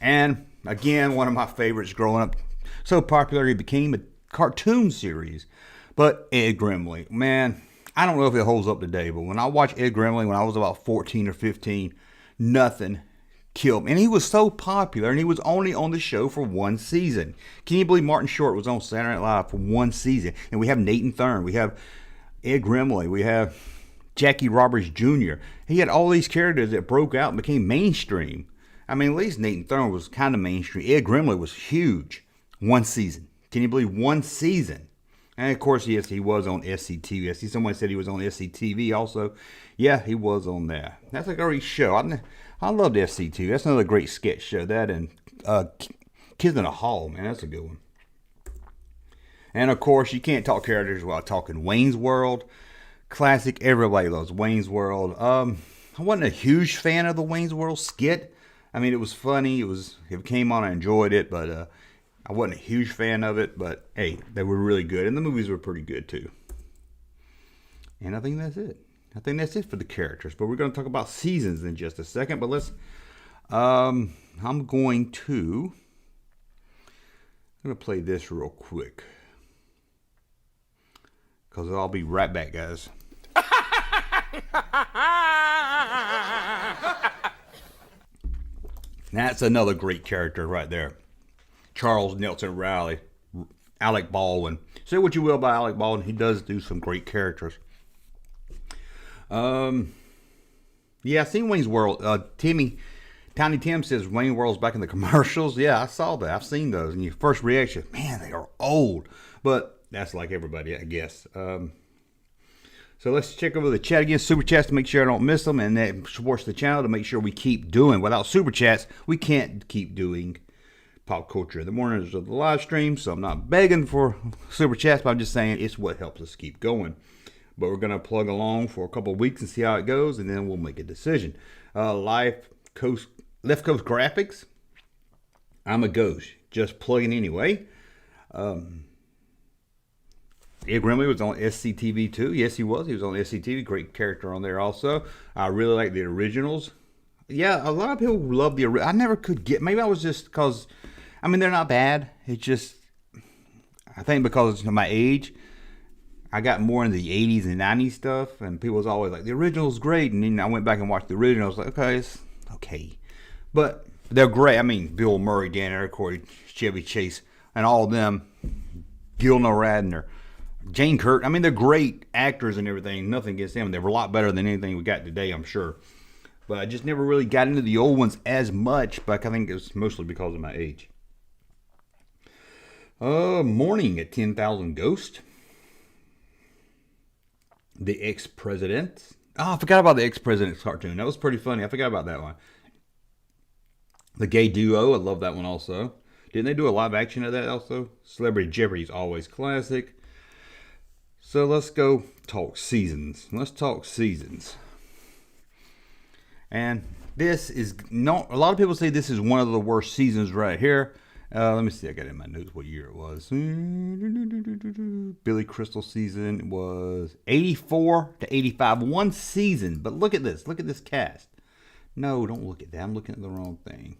And again, one of my favorites growing up. So popular, he became a cartoon series. But Ed Grimley, man, I don't know if it holds up today, but when I watched Ed Grimley when I was about 14 or 15, nothing killed me. And he was so popular, and he was only on the show for one season. Can you believe Martin Short was on Saturday Night Live for one season? And we have Nathan Thurm, we have Ed Grimley, we have Jackie Roberts Jr. He had all these characters that broke out and became mainstream. I mean, at least Nathan Thurm was kind of mainstream. Ed Grimley was huge. One season. Can you believe one season? And of course, yes, he was on SCTV. I see someone said he was on SCTV also. Yeah, he was on there. That's a great show. I loved SCTV. That's another great sketch show. That and Kids in a Hall, man. That's a good one. And of course, you can't talk characters without talking Wayne's World. Classic. Everybody loves Wayne's World. I wasn't a huge fan of the Wayne's World skit. I mean, it was funny. It came on, I enjoyed it, but I wasn't a huge fan of it. But hey, they were really good, and the movies were pretty good too. And I think that's it. I think that's it for the characters. But we're going to talk about seasons in just a second. But let's, I'm going to play this real quick. Because I'll be right back, guys. That's another great character right there. Charles Nelson Riley. Alec Baldwin. Say what you will about Alec Baldwin. He does do some great characters. Yeah, I seen Wayne's World. Tiny Tim says Wayne's World's back in the commercials. Yeah, I saw that. I've seen those. And your first reaction, man, they are old. But that's like everybody, I guess. So let's check over the chat again. Super chats to make sure I don't miss them. And that supports the channel to make sure we keep doing. Without super chats, we can't keep doing pop culture in the mornings of the live stream. So I'm not begging for super chats, but I'm just saying it's what helps us keep going. But we're going to plug along for a couple of weeks and see how it goes, and then we'll make a decision. Left Coast Graphics. I'm a ghost. Just plugging anyway. Ed Grimley was on SCTV too. Yes, he was. He was on SCTV. Great character on there also. I really like the originals. Yeah, a lot of people love the original. I never could get. Maybe I was just because, I mean, they're not bad. It's just, I think because of my age, I got more into the 80s and 90s stuff, and people was always like, the original's great. And then I went back and watched the original. I was like, okay, it's okay. But they're great. I mean, Bill Murray, Dan Aykroyd, Chevy Chase, and all of them, Gilna Radner, Jane Curtin. I mean, they're great actors and everything. Nothing against them. They were a lot better than anything we got today, I'm sure. But I just never really got into the old ones as much, but I think it was mostly because of my age. Morning at 10,000 Ghost. The Ex-President. Oh, I forgot about the Ex-President's cartoon. That was pretty funny. I forgot about that one. The Gay Duo. I love that one also. Didn't they do a live action of that also? Celebrity Jeopardy is always classic. So let's go talk seasons. Let's talk seasons. And this is not, a lot of people say this is one of the worst seasons right here. Let me see, I got it in my notes what year it was. Billy Crystal season was 84 to 85. One season. But look at this. Look at this cast. No, don't look at that. I'm looking at the wrong thing.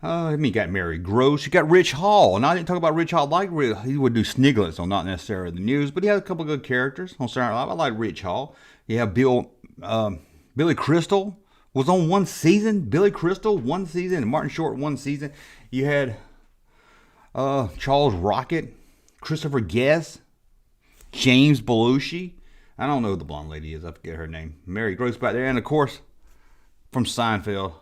I mean, you got Mary Gross. You got Rich Hall. And I didn't talk about Rich Hall. Like he would do Sniglets on Not Necessarily the News, but he had a couple of good characters on Saturday Night Live. I like Rich Hall. You have Billy Crystal was on one season. Billy Crystal, one season. And Martin Short, one season. You had Charles Rocket, Christopher Guest, James Belushi. I don't know who the blonde lady is. I forget her name. Mary Gross back there. And, of course, from Seinfeld,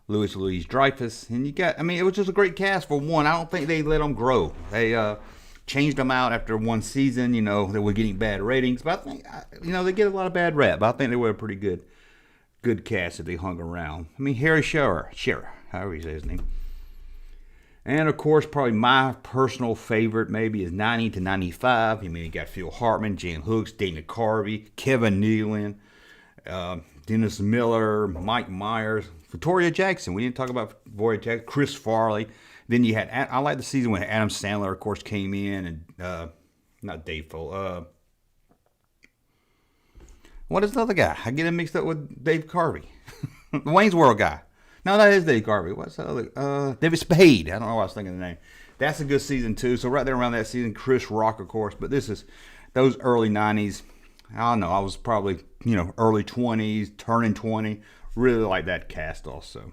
Louis Dreyfus. And you got, I mean, it was just a great cast for one. I don't think they let them grow. They changed them out after one season. You know, they were getting bad ratings. But I think, you know, they get a lot of bad rap. But I think they were a pretty good cast if they hung around. I mean, Harry Shearer, however you say his name. And, of course, probably my personal favorite maybe is 90 to 95. I mean, you got Phil Hartman, Jan Hooks, Dana Carvey, Kevin Nealon, Dennis Miller, Mike Myers, Victoria Jackson. We didn't talk about Victoria Jackson. Chris Farley. Then you had, I like the season when Adam Sandler, of course, came in. And, not Dave Foley. What is the other guy? I get him mixed up with Dave Carvey. Wayne's World guy. No, that is Dave Carvey. What's the other? David Spade. I don't know why I was thinking the name. That's a good season, too. So right there around that season, Chris Rock, of course. But this is those early 90s. I don't know. I was probably, you know, early 20s, turning 20. Really like that cast also.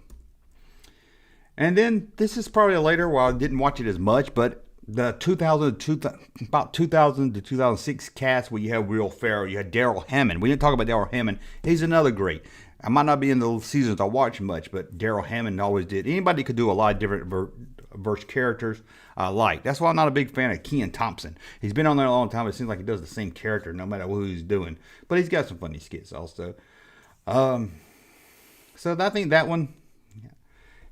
And then this is probably a later, well, I didn't watch it as much, but the about 2000 to 2006 cast where you have Will Ferrell, you had Daryl Hammond. We didn't talk about Daryl Hammond. He's another great. I might not be in the seasons I watch much, but Daryl Hammond always did. Anybody could do a lot of different verse characters I like. That's why I'm not a big fan of Kean Thompson. He's been on there a long time. It seems like he does the same character no matter who he's doing. But he's got some funny skits also. So I think that one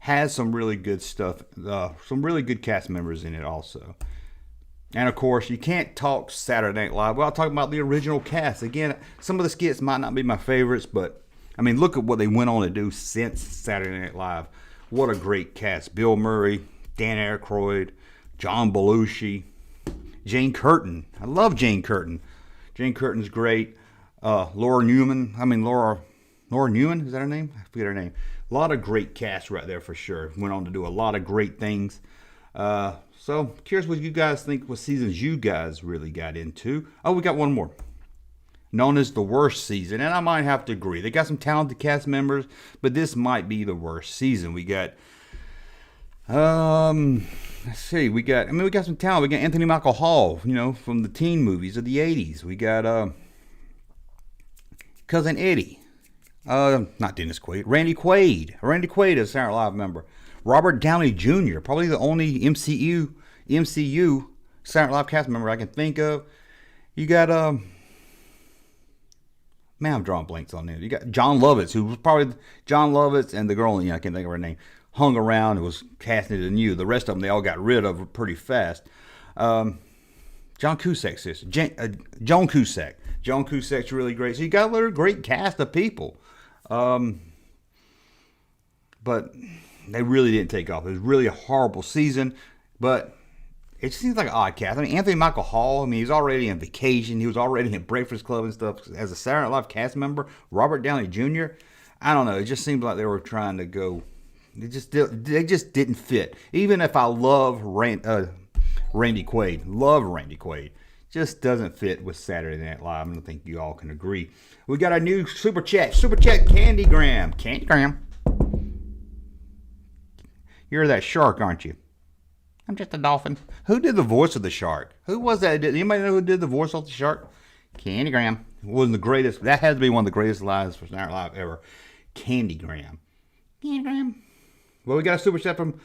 has some really good stuff. Some really good cast members in it also. And, of course, you can't talk Saturday Night Live without talking about the original cast. Again, some of the skits might not be my favorites, but, I mean, look at what they went on to do since Saturday Night Live. What a great cast. Bill Murray, Dan Aykroyd, John Belushi, Jane Curtin. I love Jane Curtin. Jane Curtin's great. Laura Newman, is that her name? I forget her name. A lot of great cast right there for sure. Went on to do a lot of great things. So, curious what you guys think, what seasons you guys really got into. Oh, we got one more. Known as the worst season, and I might have to agree. They got some talented cast members, but this might be the worst season. We got, let's see, we got some talent. We got Anthony Michael Hall, from the teen movies of the 80s. We got, Cousin Eddie. Not Dennis Quaid. Randy Quaid. Randy Quaid is a Saturday Night Live member. Robert Downey Jr., probably the only MCU Saturday Night Live cast member I can think of. You got, man, I'm drawing blanks on it. You got John Lovitz, who was probably John Lovitz and the girl, I can't think of her name, hung around and was casting it anew. The rest of them, they all got rid of pretty fast. John Cusack's sister. Joan Cusack. Joan Cusack's really great. So you got a little great cast of people. But they really didn't take off. It was really a horrible season. But it just seems like an odd cast. I mean, Anthony Michael Hall, he was already on Vacation. He was already in Breakfast Club and stuff. As a Saturday Night Live cast member, Robert Downey Jr., I don't know. It just seems like they were trying to go. They just didn't fit. Even if I love Randy Quaid, just doesn't fit with Saturday Night Live. I don't think you all can agree. We got our new Super Chat Candygram. You're that shark, aren't you? I'm just a dolphin. Who did the voice of the shark? Who was that? Anybody know who did the voice of the shark? Candygram. Wasn't the greatest. That has to be one of the greatest lines for Saturday Night Live ever. Candygram. Well, we got a super chat from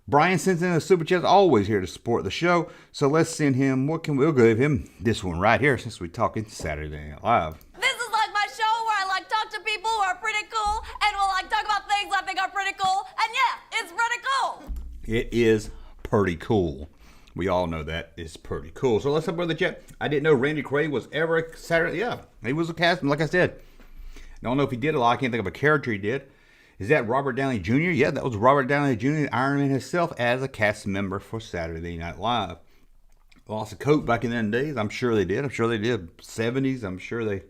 Brian. Sends in a super chat. Always here to support the show. So let's send him. We'll give him this one right here since we're talking Saturday Night Live. This is like my show where I talk to people who are pretty cool and will talk about things I think are pretty cool. And yeah, it's pretty cool. It is pretty cool. We all know that is pretty cool. So let's talk about the chat. I didn't know Randy Quaid was ever a Saturday. Yeah, he was a cast. Like I said, I don't know if he did a lot. I can't think of a character he did. Is that Robert Downey Jr.? Yeah, that was Robert Downey Jr., Iron Man himself, as a cast member for Saturday Night Live. Lost a coat back in them days. I'm sure they did. 70s. I'm sure they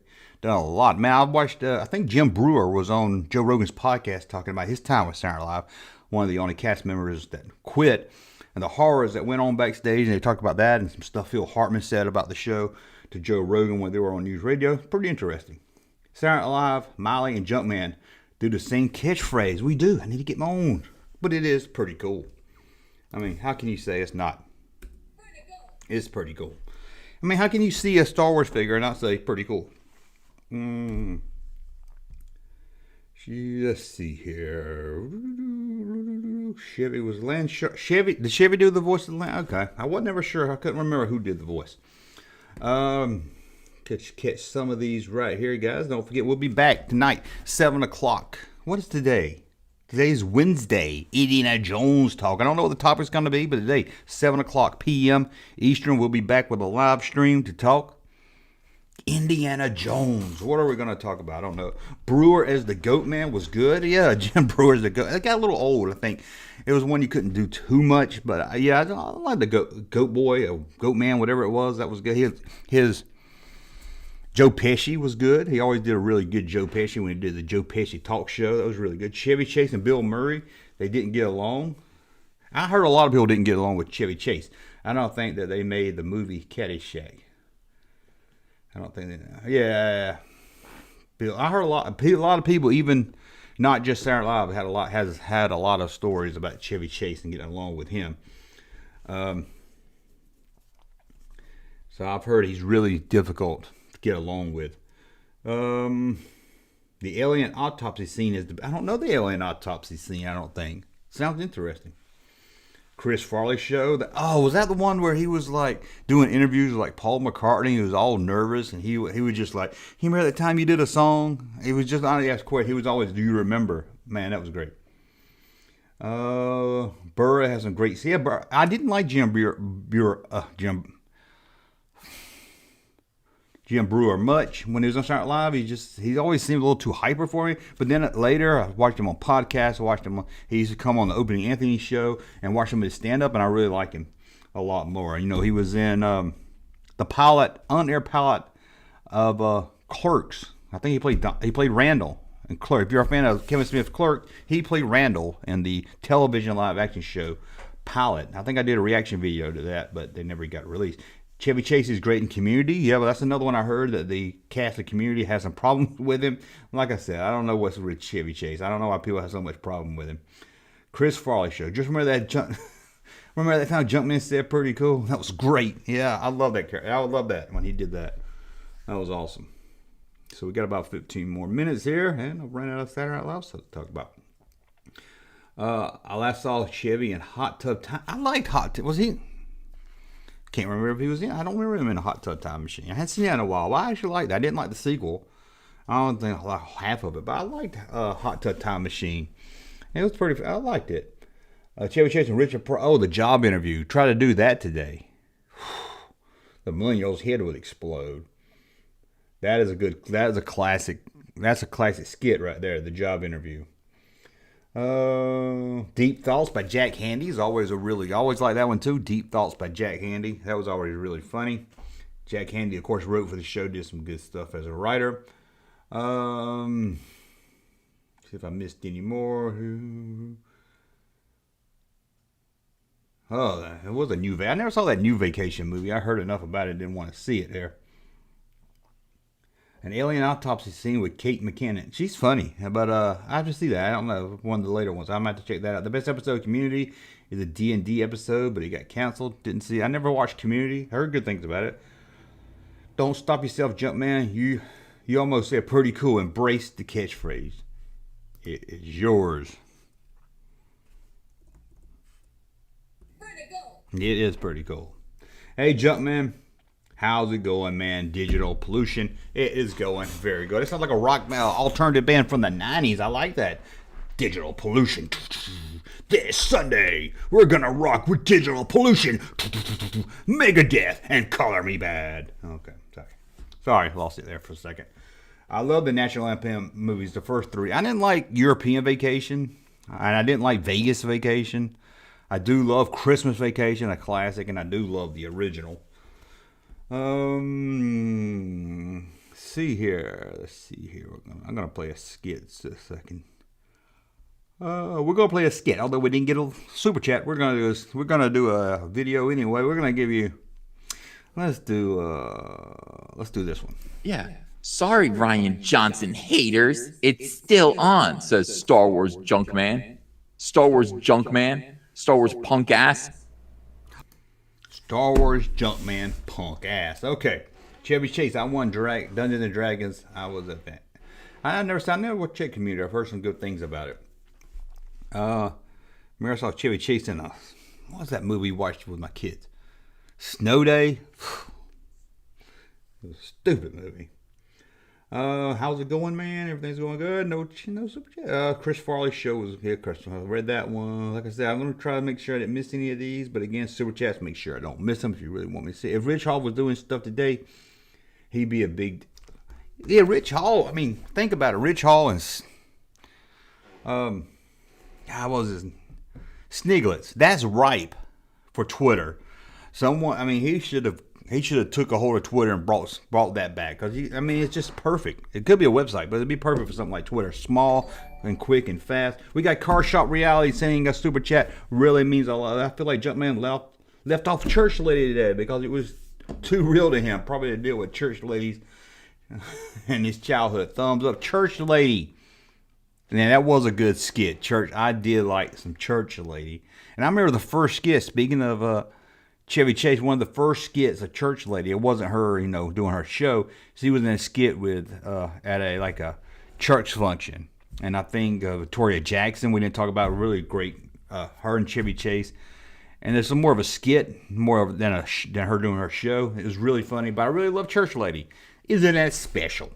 done a lot. Man, I watched, I think Jim Brewer was on Joe Rogan's podcast talking about his time with Saturday Night Live. One of the only cast members that quit. And the horrors that went on backstage. And they talked about that and some stuff Phil Hartman said about the show to Joe Rogan when they were on news radio. Pretty interesting. Saturday Night Live, Miley, and Junkman do the same catchphrase. We do. I need to get my own. But it is pretty cool. I mean, how can you say it's not? It's pretty cool. I mean, how can you see a Star Wars figure and not say pretty cool? Let's see here. Chevy was Land Chevy. Did Chevy do the voice of the Land? Okay. I wasn't ever sure. I couldn't remember who did the voice. Catch some of these right here, guys. Don't forget, we'll be back tonight, 7 o'clock. What is today? Today's Wednesday. Indiana Jones talk. I don't know what the topic's going to be, but today, 7 o'clock p.m. Eastern, we'll be back with a live stream to talk Indiana Jones. What are we going to talk about? I don't know. Brewer as the Goat Man was good. Yeah, Jim Brewer as the Goat. It got a little old, I think. It was one you couldn't do too much, but yeah, I like the Goat Boy, or Goat Man, whatever it was. That was good. His Joe Pesci was good. He always did a really good Joe Pesci when he did the Joe Pesci talk show. That was really good. Chevy Chase and Bill Murray, they didn't get along. I heard a lot of people didn't get along with Chevy Chase. I don't think that they made the movie Caddyshack. I don't think they. Yeah, Bill. I heard a lot of people, even not just Saturday Night Live, has had a lot of stories about Chevy Chase and getting along with him. So I've heard he's really difficult to get along with. The alien autopsy scene is. I don't know the alien autopsy scene. I don't think. Sounds interesting. Chris Farley show. Was that the one where he was like doing interviews with like Paul McCartney? He was all nervous and he was just like, you remember that time you did a song? He was just on the ask question. He was always, do you remember? Man, that was great. Burr has some great. Yeah, Burr. I didn't like Jim Brewer much when he was on Saturday Night Live. He always seemed a little too hyper for me. But then later, I watched him on podcasts. He used to come on the Opening Anthony show and watch him at his stand-up, and I really like him a lot more. You know, he was in the pilot, on-air pilot of Clerks. I think he played Randall in Clerk. If you're a fan of Kevin Smith's Clerk, he played Randall in the television live action show Pilot. I think I did a reaction video to that, but they never got released. Chevy Chase is great in Community. Yeah, but that's another one I heard that the cast of Community has some problems with him. Like I said, I don't know what's with Chevy Chase. I don't know why people have so much problem with him. Chris Farley show. Just remember that remember that time Junkman said pretty cool? That was great. Yeah, I love that character. I would love that when he did that. That was awesome. So we got about 15 more minutes here, and I've run out of Saturday Night Live stuff to talk about. I last saw Chevy in Hot Tub Time. I liked Hot Tub. Was he? Can't remember if he was in. I don't remember him in a Hot Tub Time Machine. I hadn't seen that in a while. Well, I actually liked that. I didn't like the sequel. I don't think I liked half of it, but I liked Hot Tub Time Machine. It was pretty. I liked it. Chevy Chase and Richard. The job interview. Try to do that today. The millennial's head would explode. That is a good. That is a classic. That's a classic skit right there. The job interview. Deep Thoughts by Jack Handy is always always like that one too. Deep Thoughts by Jack Handy. That was always really funny. Jack Handy, of course, wrote for the show, did some good stuff as a writer. See if I missed any more. Oh, it was a new. I never saw that New Vacation movie. I heard enough about it, didn't want to see it there. An alien autopsy scene with Kate McKinnon. She's funny, but I have to see that. I don't know, one of the later ones. I might have to check that out. The best episode of Community is a D&D episode, but it got canceled. Didn't see it. I never watched Community. Heard good things about it. Don't stop yourself, Junkman. You almost said pretty cool. Embrace the catchphrase. It is yours. Pretty cool. It is pretty cool. Hey, Junkman. How's it going, man? Digital Pollution. It is going very good. It sounds like a rock alternative band from the 90s. I like that. Digital Pollution. This Sunday, we're going to rock with Digital Pollution. Megadeth and Color Me Bad. Okay, sorry, lost it there for a second. I love the National Lampoon movies, the first three. I didn't like European Vacation, and I didn't like Vegas Vacation. I do love Christmas Vacation, a classic, and I do love the original. Let's see here. I'm gonna play a skit just a second. We're gonna play a skit. Although we didn't get a super chat, we're gonna do a video anyway. We're gonna give you. Let's do this one. Yeah. Sorry, Ryan Johnson haters. It's still on, says Star Wars Junkman. Star Wars Junkman. Star Wars punk ass. Star Wars Junkman punk ass. Okay. Chevy Chase. I won Dungeons and Dragons. I was a fan. I never watched Check Community. I've heard some good things about it. Remember I saw Chevy Chase in what was that movie we watched with my kids? Snow Day. It was a stupid movie. How's it going, man? Everything's going good. No super chat. Chris Farley show was here. I read that one. Like I said, I'm going to try to make sure I didn't miss any of these. But again, super chats, make sure I don't miss them if you really want me to see. If Rich Hall was doing stuff today, he'd be a big. Yeah, Rich Hall. I mean, think about it. Rich Hall and what was his Sniglets. That's ripe for Twitter. Someone. I mean, he should have took a hold of Twitter and brought that back. Because, it's just perfect. It could be a website, but it'd be perfect for something like Twitter. Small and quick and fast. We got Car Shop Reality saying a super chat really means a lot. I feel like Junkman left off Church Lady today because it was too real to him. Probably to deal with church ladies and his childhood. Thumbs up. Church Lady. Man, that was a good skit. Church. I did like some Church Lady. And I remember the first skit, speaking of... Chevy Chase, one of the first skits, a church lady. It wasn't her, doing her show. She was in a skit with at a church function, and I think Victoria Jackson. We didn't talk about really great. Her and Chevy Chase, and there's some more of a skit, than her doing her show. It was really funny, but I really love Church Lady. Isn't that special?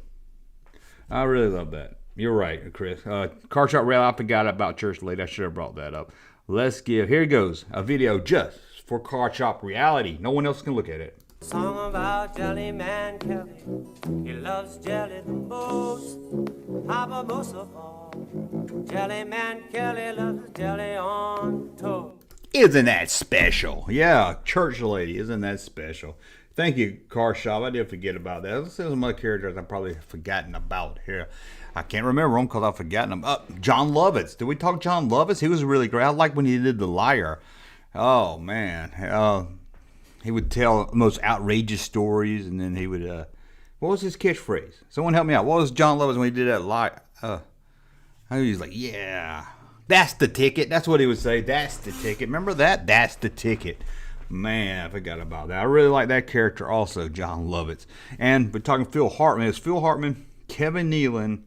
I really love that. You're right, Chris. Car Shop Rail. I forgot about Church Lady. I should have brought that up. Here goes a video just for Car Shop Reality. No one else can look at it. Song about Jelly Man Kelly. He loves jelly the most. Papa most of all. Jelly Man Kelly loves jelly on toast. Isn't that special? Yeah, Church Lady. Isn't that special? Thank you, Car Shop. I did forget about that. There's some other characters I've probably forgotten about here. I can't remember them because I've forgotten them. John Lovitz. Did we talk John Lovitz? He was really great. I like when he did The Liar. Oh, man. He would tell the most outrageous stories, and then he would... what was his catchphrase? Someone help me out. What was John Lovitz when he did that Liar? He was like, yeah, that's the ticket. That's what he would say. That's the ticket. Remember that? That's the ticket. Man, I forgot about that. I really like that character also, John Lovitz. And we're talking Phil Hartman. It's Phil Hartman, Kevin Nealon,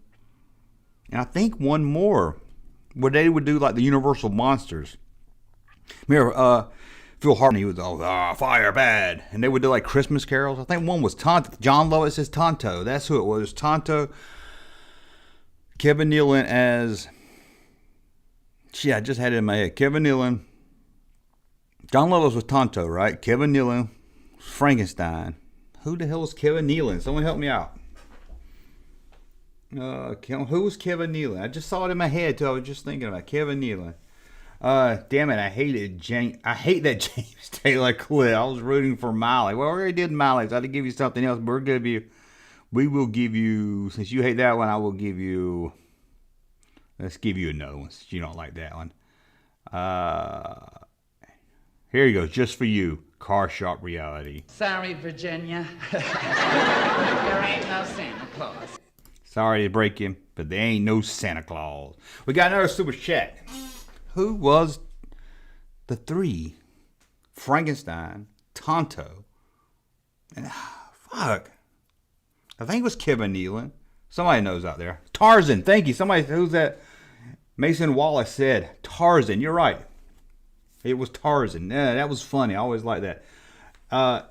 and I think one more, where they would do like the Universal Monsters. Remember, Phil Hartman, he was all, fire bad. And they would do like Christmas carols. I think one was Tonto. John Lovitz as Tonto. That's who it was. Tonto. Kevin Nealon as... I just had it in my head. Kevin Nealon. John Lovitz was Tonto, right? Kevin Nealon, Frankenstein. Who the hell is Kevin Nealon? Someone help me out. Who was Kevin Nealon? I just saw it in my head too. I was just thinking about Kevin Nealon. Damn it! I hate that James Taylor clip. I was rooting for Miley. Well, we already did Miley, so I had to give you something else. But we will give you. Since you hate that one, I will give you. Let's give you another one since you don't like that one. Here you go, just for you. Car Shop Reality. Sorry, Virginia. There ain't no Santa Claus. Sorry to break him, but there ain't no Santa Claus. We got another super chat. Who was the three? Frankenstein, Tonto, and fuck. I think it was Kevin Nealon. Somebody knows out there. Tarzan, thank you. Somebody, who's that? Mason Wallace said Tarzan. You're right. It was Tarzan. Yeah, that was funny. I always like that. I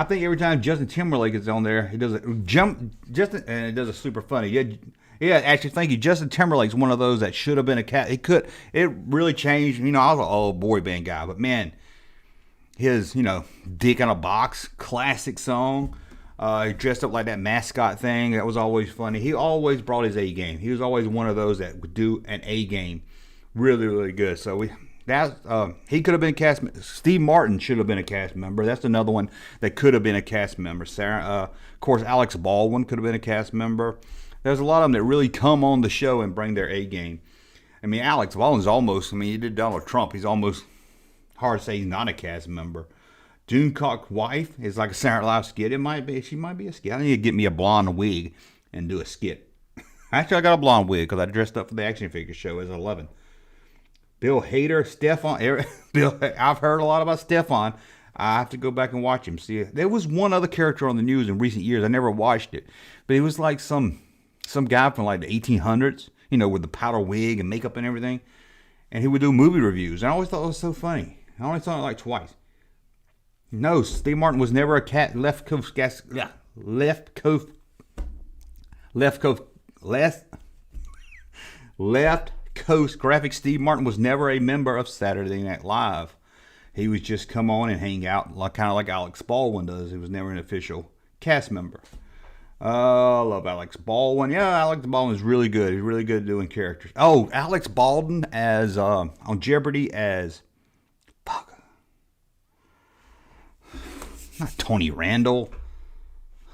think every time Justin Timberlake is on there, he does a jump. Justin, and it does a super funny. Yeah. Actually, thank you. Justin Timberlake's one of those that should have been a cat. It really changed. You know, I was an old boy band guy, but man, his Dick in a Box classic song. He dressed up like that mascot thing. That was always funny. He always brought his A game. He was always one of those that would do an A game really, really good. So he could have been a cast. Steve Martin should have been a cast member. That's another one that could have been a cast member. Of course, Alex Baldwin could have been a cast member. There's a lot of them that really come on the show and bring their A game. I mean, Alex Baldwin's almost. He did Donald Trump. He's almost hard to say he's not a cast member. June Cock's wife is like a Saturday Night Live skit. She might be a skit. I need to get me a blonde wig and do a skit. Actually, I got a blonde wig because I dressed up for the action figure show as 11. Bill Hader, Stefan. I've heard a lot about Stefan. I have to go back and watch him. See, there was one other character on the news in recent years. I never watched it, but he was like some guy from like the 1800s, with the powder wig and makeup and everything, and he would do movie reviews. And I always thought it was so funny. I only saw it like twice. No, Steve Martin was never a left coast graphic. Steve Martin was never a member of Saturday Night Live. He was just come on and hang out, kind of like Alex Baldwin does. He was never an official cast member. I love Alex Baldwin. Yeah, Alex Baldwin is really good. He's really good at doing characters. Oh, Alex Baldwin as on Jeopardy as not Tony Randall.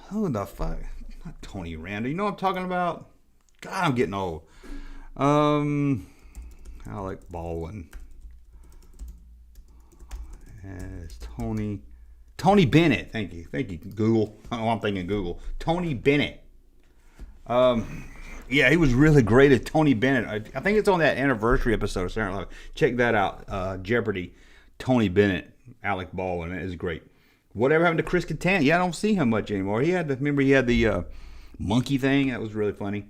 Who the fuck? Not Tony Randall. You know what I'm talking about? God, I'm getting old. Alec Baldwin as Tony Bennett. Thank you, Google. Oh, I'm thinking Google. Tony Bennett. Yeah, he was really great at Tony Bennett. I think it's on that anniversary episode of Saturday Night Live. Check that out. Jeopardy. Tony Bennett, Alec Baldwin. That is great. Whatever happened to Chris Kattan? Yeah, I don't see him much anymore. He had the monkey thing. That was really funny.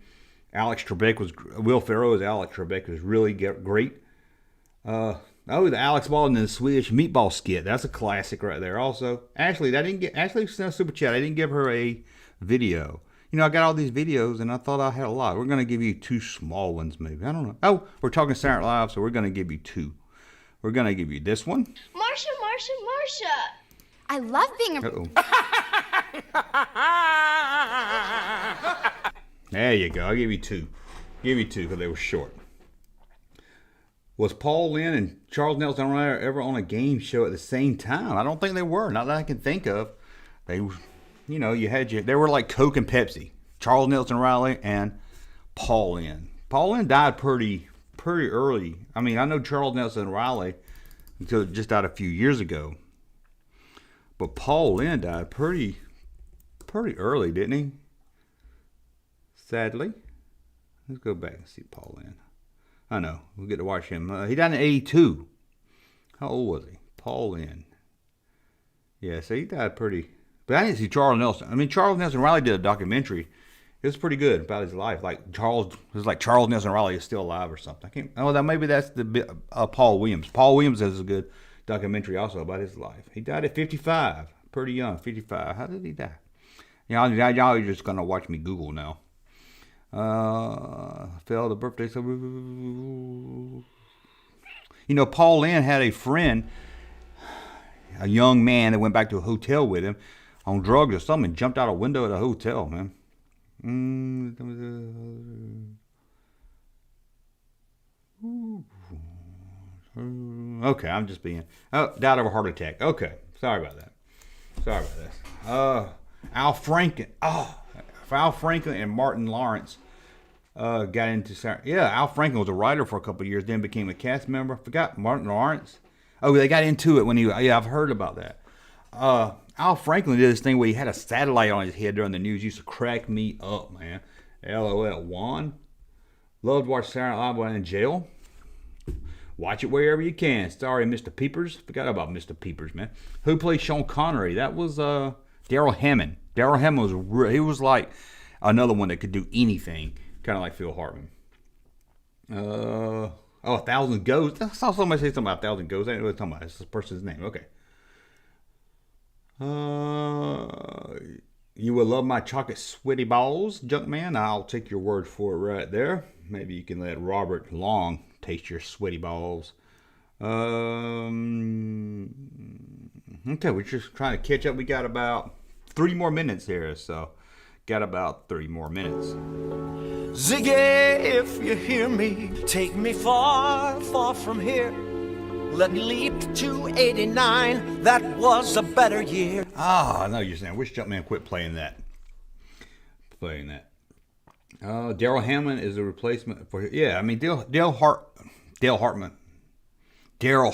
Alex Trebek was Will Ferrell as Alex Trebek was really great. The Alex Baldwin and the Swedish meatball skit. That's a classic right there. Also, Ashley sent a super chat. I didn't give her a video. I got all these videos and I thought I had a lot. We're gonna give you 2 small ones, maybe. I don't know. Oh, we're talking Saturday Night Live, so we're gonna give you 2. We're gonna give you this one. Marsha. I love being There you go. I'll give you 2. Because they were short. Was Paul Lynde and Charles Nelson ever on a game show at the same time? I don't think they were. Not that I can think of. They, you know, they were like Coke and Pepsi. Charles Nelson Riley and Paul Lynde. Paul Lynde died pretty early. I mean, I know Charles Nelson Riley until just died a few years ago. But Paul Lynde died pretty early, didn't he? Sadly. Let's go back and see Paul Lynde. I know. We'll get to watch him. He died in 82. How old was he? Paul Lynde. Yeah, so he died pretty... But I didn't see Charles Nelson. I mean, Charles Nelson Riley did a documentary. It was pretty good about his life. It was like Charles Nelson Riley is still alive or something. Maybe that's the Paul Williams. Paul Williams has a good documentary also about his life. He died at 55. Pretty young, 55. How did he die? Y'all are just going to watch me Google now. Fell the birthday. You know, Paul Lynde had a friend, a young man that went back to a hotel with him on drugs or something, jumped out a window at a hotel, man. Okay, I'm just being... died of a heart attack. Okay, sorry about that. Al Franken. Al Franken and Martin Lawrence got into... Yeah, Al Franken was a writer for a couple of years, then became a cast member. Forgot Martin Lawrence. Oh, they got into it when he... Yeah, I've heard about that. Al Franken did this thing where he had a satellite on his head during the news. It used to crack me up, man. LOL. Juan. Loved to watch Saturday Night Live while in jail. Watch it wherever you can. Sorry, Mr. Peepers. Forgot about Mr. Peepers, man. Who played Sean Connery? That was Daryl Hammond. Daryl Hammond he was like another one that could do anything. Kind of like Phil Hartman. 1,000 Ghosts. I saw somebody say something about 1,000 Ghosts. I didn't know what they're talking about. It's this person's name. Okay. You will love my chocolate sweaty balls, Junkman. I'll take your word for it right there. Maybe you can let Robert Long taste your sweaty balls. Okay, we're just trying to catch up. We got about 3 more minutes here, so got about 3 more minutes. Ziggy, if you hear me, take me far, far from here. Let me leap to 89. That was a better year. I know you're saying. I wish Junkman quit playing that. Daryl Hammond is a replacement for... Yeah, I mean, Daryl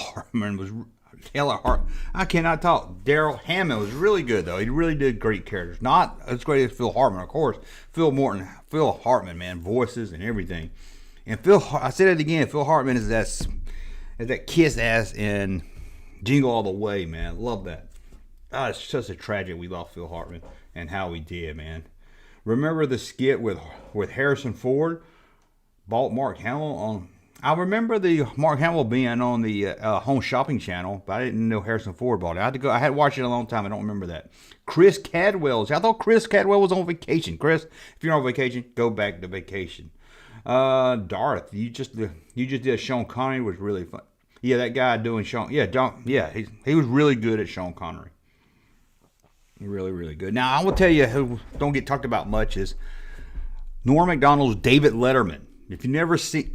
Hartman was... I cannot talk. Daryl Hammond was really good, though. He really did great characters. Not as great as Phil Hartman, of course. Phil Hartman, man. Voices and everything. And I said it again, Phil Hartman is that kiss ass in Jingle All the Way, man. Love that. It's such a tragedy we lost Phil Hartman and how we did, man. Remember the skit with Harrison Ford bought Mark Hamill on... I remember the Mark Hamill being on the Home Shopping Channel, but I didn't know Harrison Ford bought it. I had watched it a long time. I don't remember that. Chris Cadwell. I thought Chris Cadwell was on vacation. Chris, if you're on vacation, go back to vacation. Darth, you just did Sean Connery. Was really fun. Yeah, that guy doing Sean. Yeah, he was really good at Sean Connery. Really, really good. Now, I will tell you who don't get talked about much is Norm Macdonald's David Letterman. If you never see...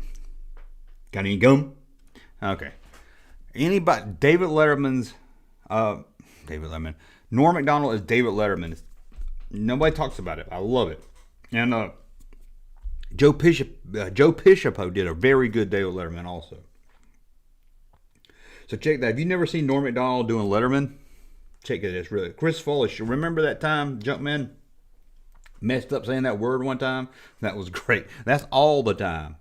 Got any gum? Okay. David Letterman. Norm Macdonald is David Letterman. Nobody talks about it. I love it. And Joe Piscopo did a very good David Letterman also. So check that. If you've never seen Norm Macdonald doing Letterman, check it. It's really... Chris Foley. Remember that time Junkman messed up saying that word one time? That was great. That's all the time.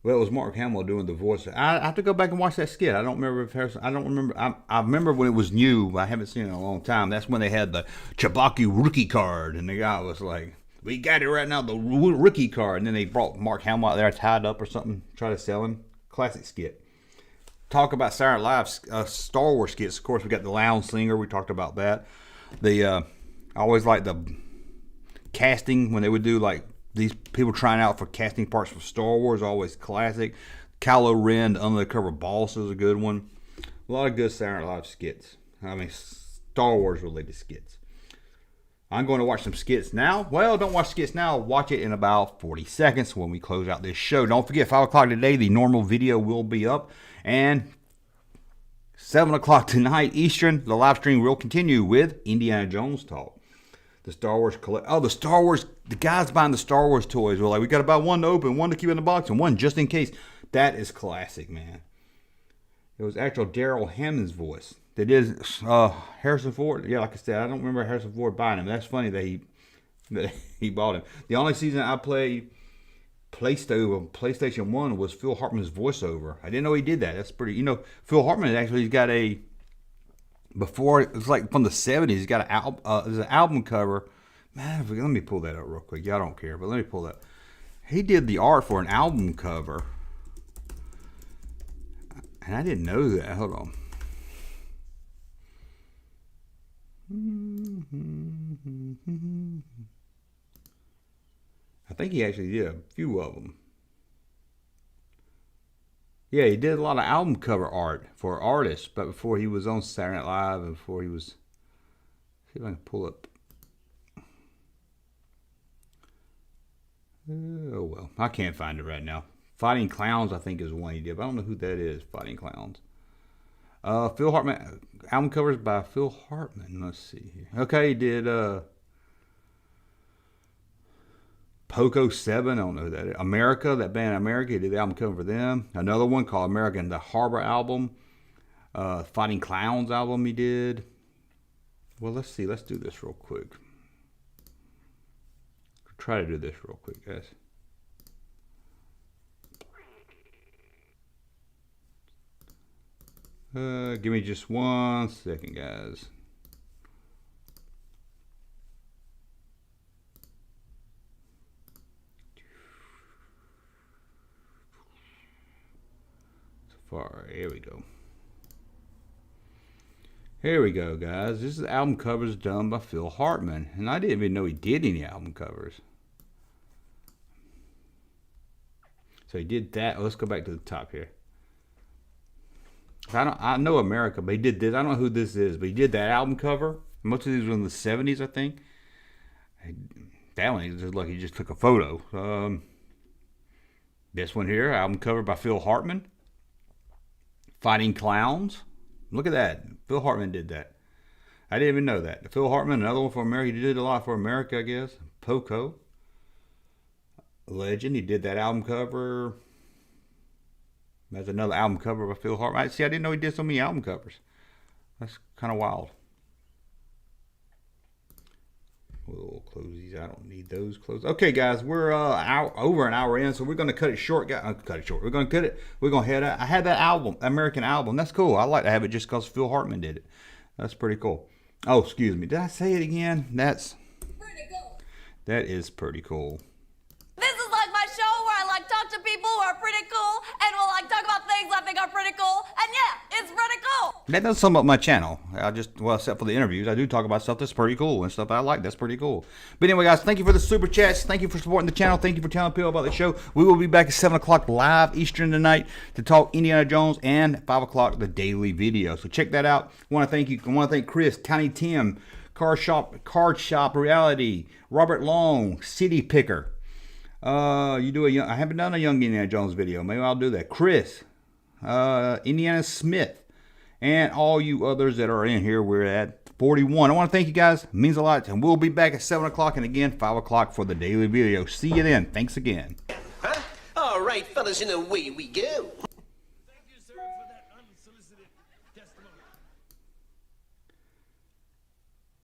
Well, it was Mark Hamill doing the voice. I have to go back and watch that skit. I don't remember if Harrison... I remember when it was new, but I haven't seen it in a long time. That's when they had the Chewbacca rookie card, and the guy was like, "We got it right now, the rookie card." And then they brought Mark Hamill out there tied up or something, try to sell him. Classic skit. Talk about Saturday Night Live Star Wars skits. Of course, we got the Lounge Singer. We talked about that. I always like the casting when they would do like these people trying out for casting parts for Star Wars. Always classic. Kylo Ren, the Undercover Boss is a good one. A lot of good Saturday Night Live skits. I mean, Star Wars related skits. I'm going to watch some skits now. Well, don't watch skits now. Watch it in about 40 seconds when we close out this show. Don't forget, 5 o'clock today, the normal video will be up. And 7 o'clock tonight Eastern. The live stream will continue with Indiana Jones talk. The Star Wars the guys buying the Star Wars toys were like, we got to buy one to open, one to keep in the box, and one just in case. That is classic, man. It was actual Daryl Hammond's voice. That is Harrison Ford. Yeah, like I said, I don't remember Harrison Ford buying him. That's funny that he bought him. The only season I played PlayStation 1 was Phil Hartman's voiceover. I didn't know he did that. That's pretty, Phil Hartman actually, he's got before, it's like from the 70s, he's got there's an album cover. Man, let me pull that up real quick. Y'all don't care, but let me pull that. He did the art for an album cover. And I didn't know that. Hold on. I think he actually did a few of them. Yeah, he did a lot of album cover art for artists, but before he was on Saturday Night Live and before he was... See if I can pull up. Oh, well. I can't find it right now. Fighting Clowns, I think, is one he did, but I don't know who that is, Fighting Clowns. Phil Hartman, album covers by Phil Hartman. Let's see here. Okay, he did Poco 7, I don't know who that is. America, that band America, he did the album cover for them. Another one called American, the Harbor album. Fighting Clowns album he did. Well, let's see. Let's do this real quick. Try to do this real quick, guys. Give me just 1 second, guys. Safari, here we go. Here we go, guys. This is album covers done by Phil Hartman. And I didn't even know he did any album covers. So he did that. Let's go back to the top here. I know America, but he did this. I don't know who this is, but he did that album cover. Most of these were in the 70s, I think. That one is just like he just took a photo. This one here, album cover by Phil Hartman. Fighting Clowns. Look at that. Phil Hartman did that. I didn't even know that. Phil Hartman, another one for America. He did a lot for America, I guess. Poco. Legend. He did that album cover. That's another album cover by Phil Hartman. See, I didn't know he did so many album covers. That's kind of wild. We'll close these. I don't need those closed. Okay, guys, we're over an hour in, so we're going to cut it short. Cut it short. We're going to cut it. We're going to head out. I had that album, American album. That's cool. I like to have it just because Phil Hartman did it. That's pretty cool. Oh, excuse me. Did I say it again? That's pretty cool. That is pretty cool. This is like my show where I talk to people who are pretty cool and will talk about things I think are pretty cool. And yeah, it's pretty cool. That does sum up my channel. Except for the interviews, I do talk about stuff that's pretty cool and stuff I like. That's pretty cool. But anyway, guys, thank you for the super chats. Thank you for supporting the channel. Thank you for telling people about the show. We will be back at 7 o'clock live Eastern tonight to talk Indiana Jones, and 5 o'clock the daily video. So check that out. I want to thank Chris, Tiny Tim, Card Shop Reality, Robert Long, City Picker. I haven't done a young Indiana Jones video. Maybe I'll do that. Chris, Indiana Smith, and all you others that are in here. We're at 41. I want to thank you guys. It means a lot. And we'll be back at 7 o'clock and again 5 o'clock for the daily video. See you then. Thanks again. Huh? All right, fellas, and away we go.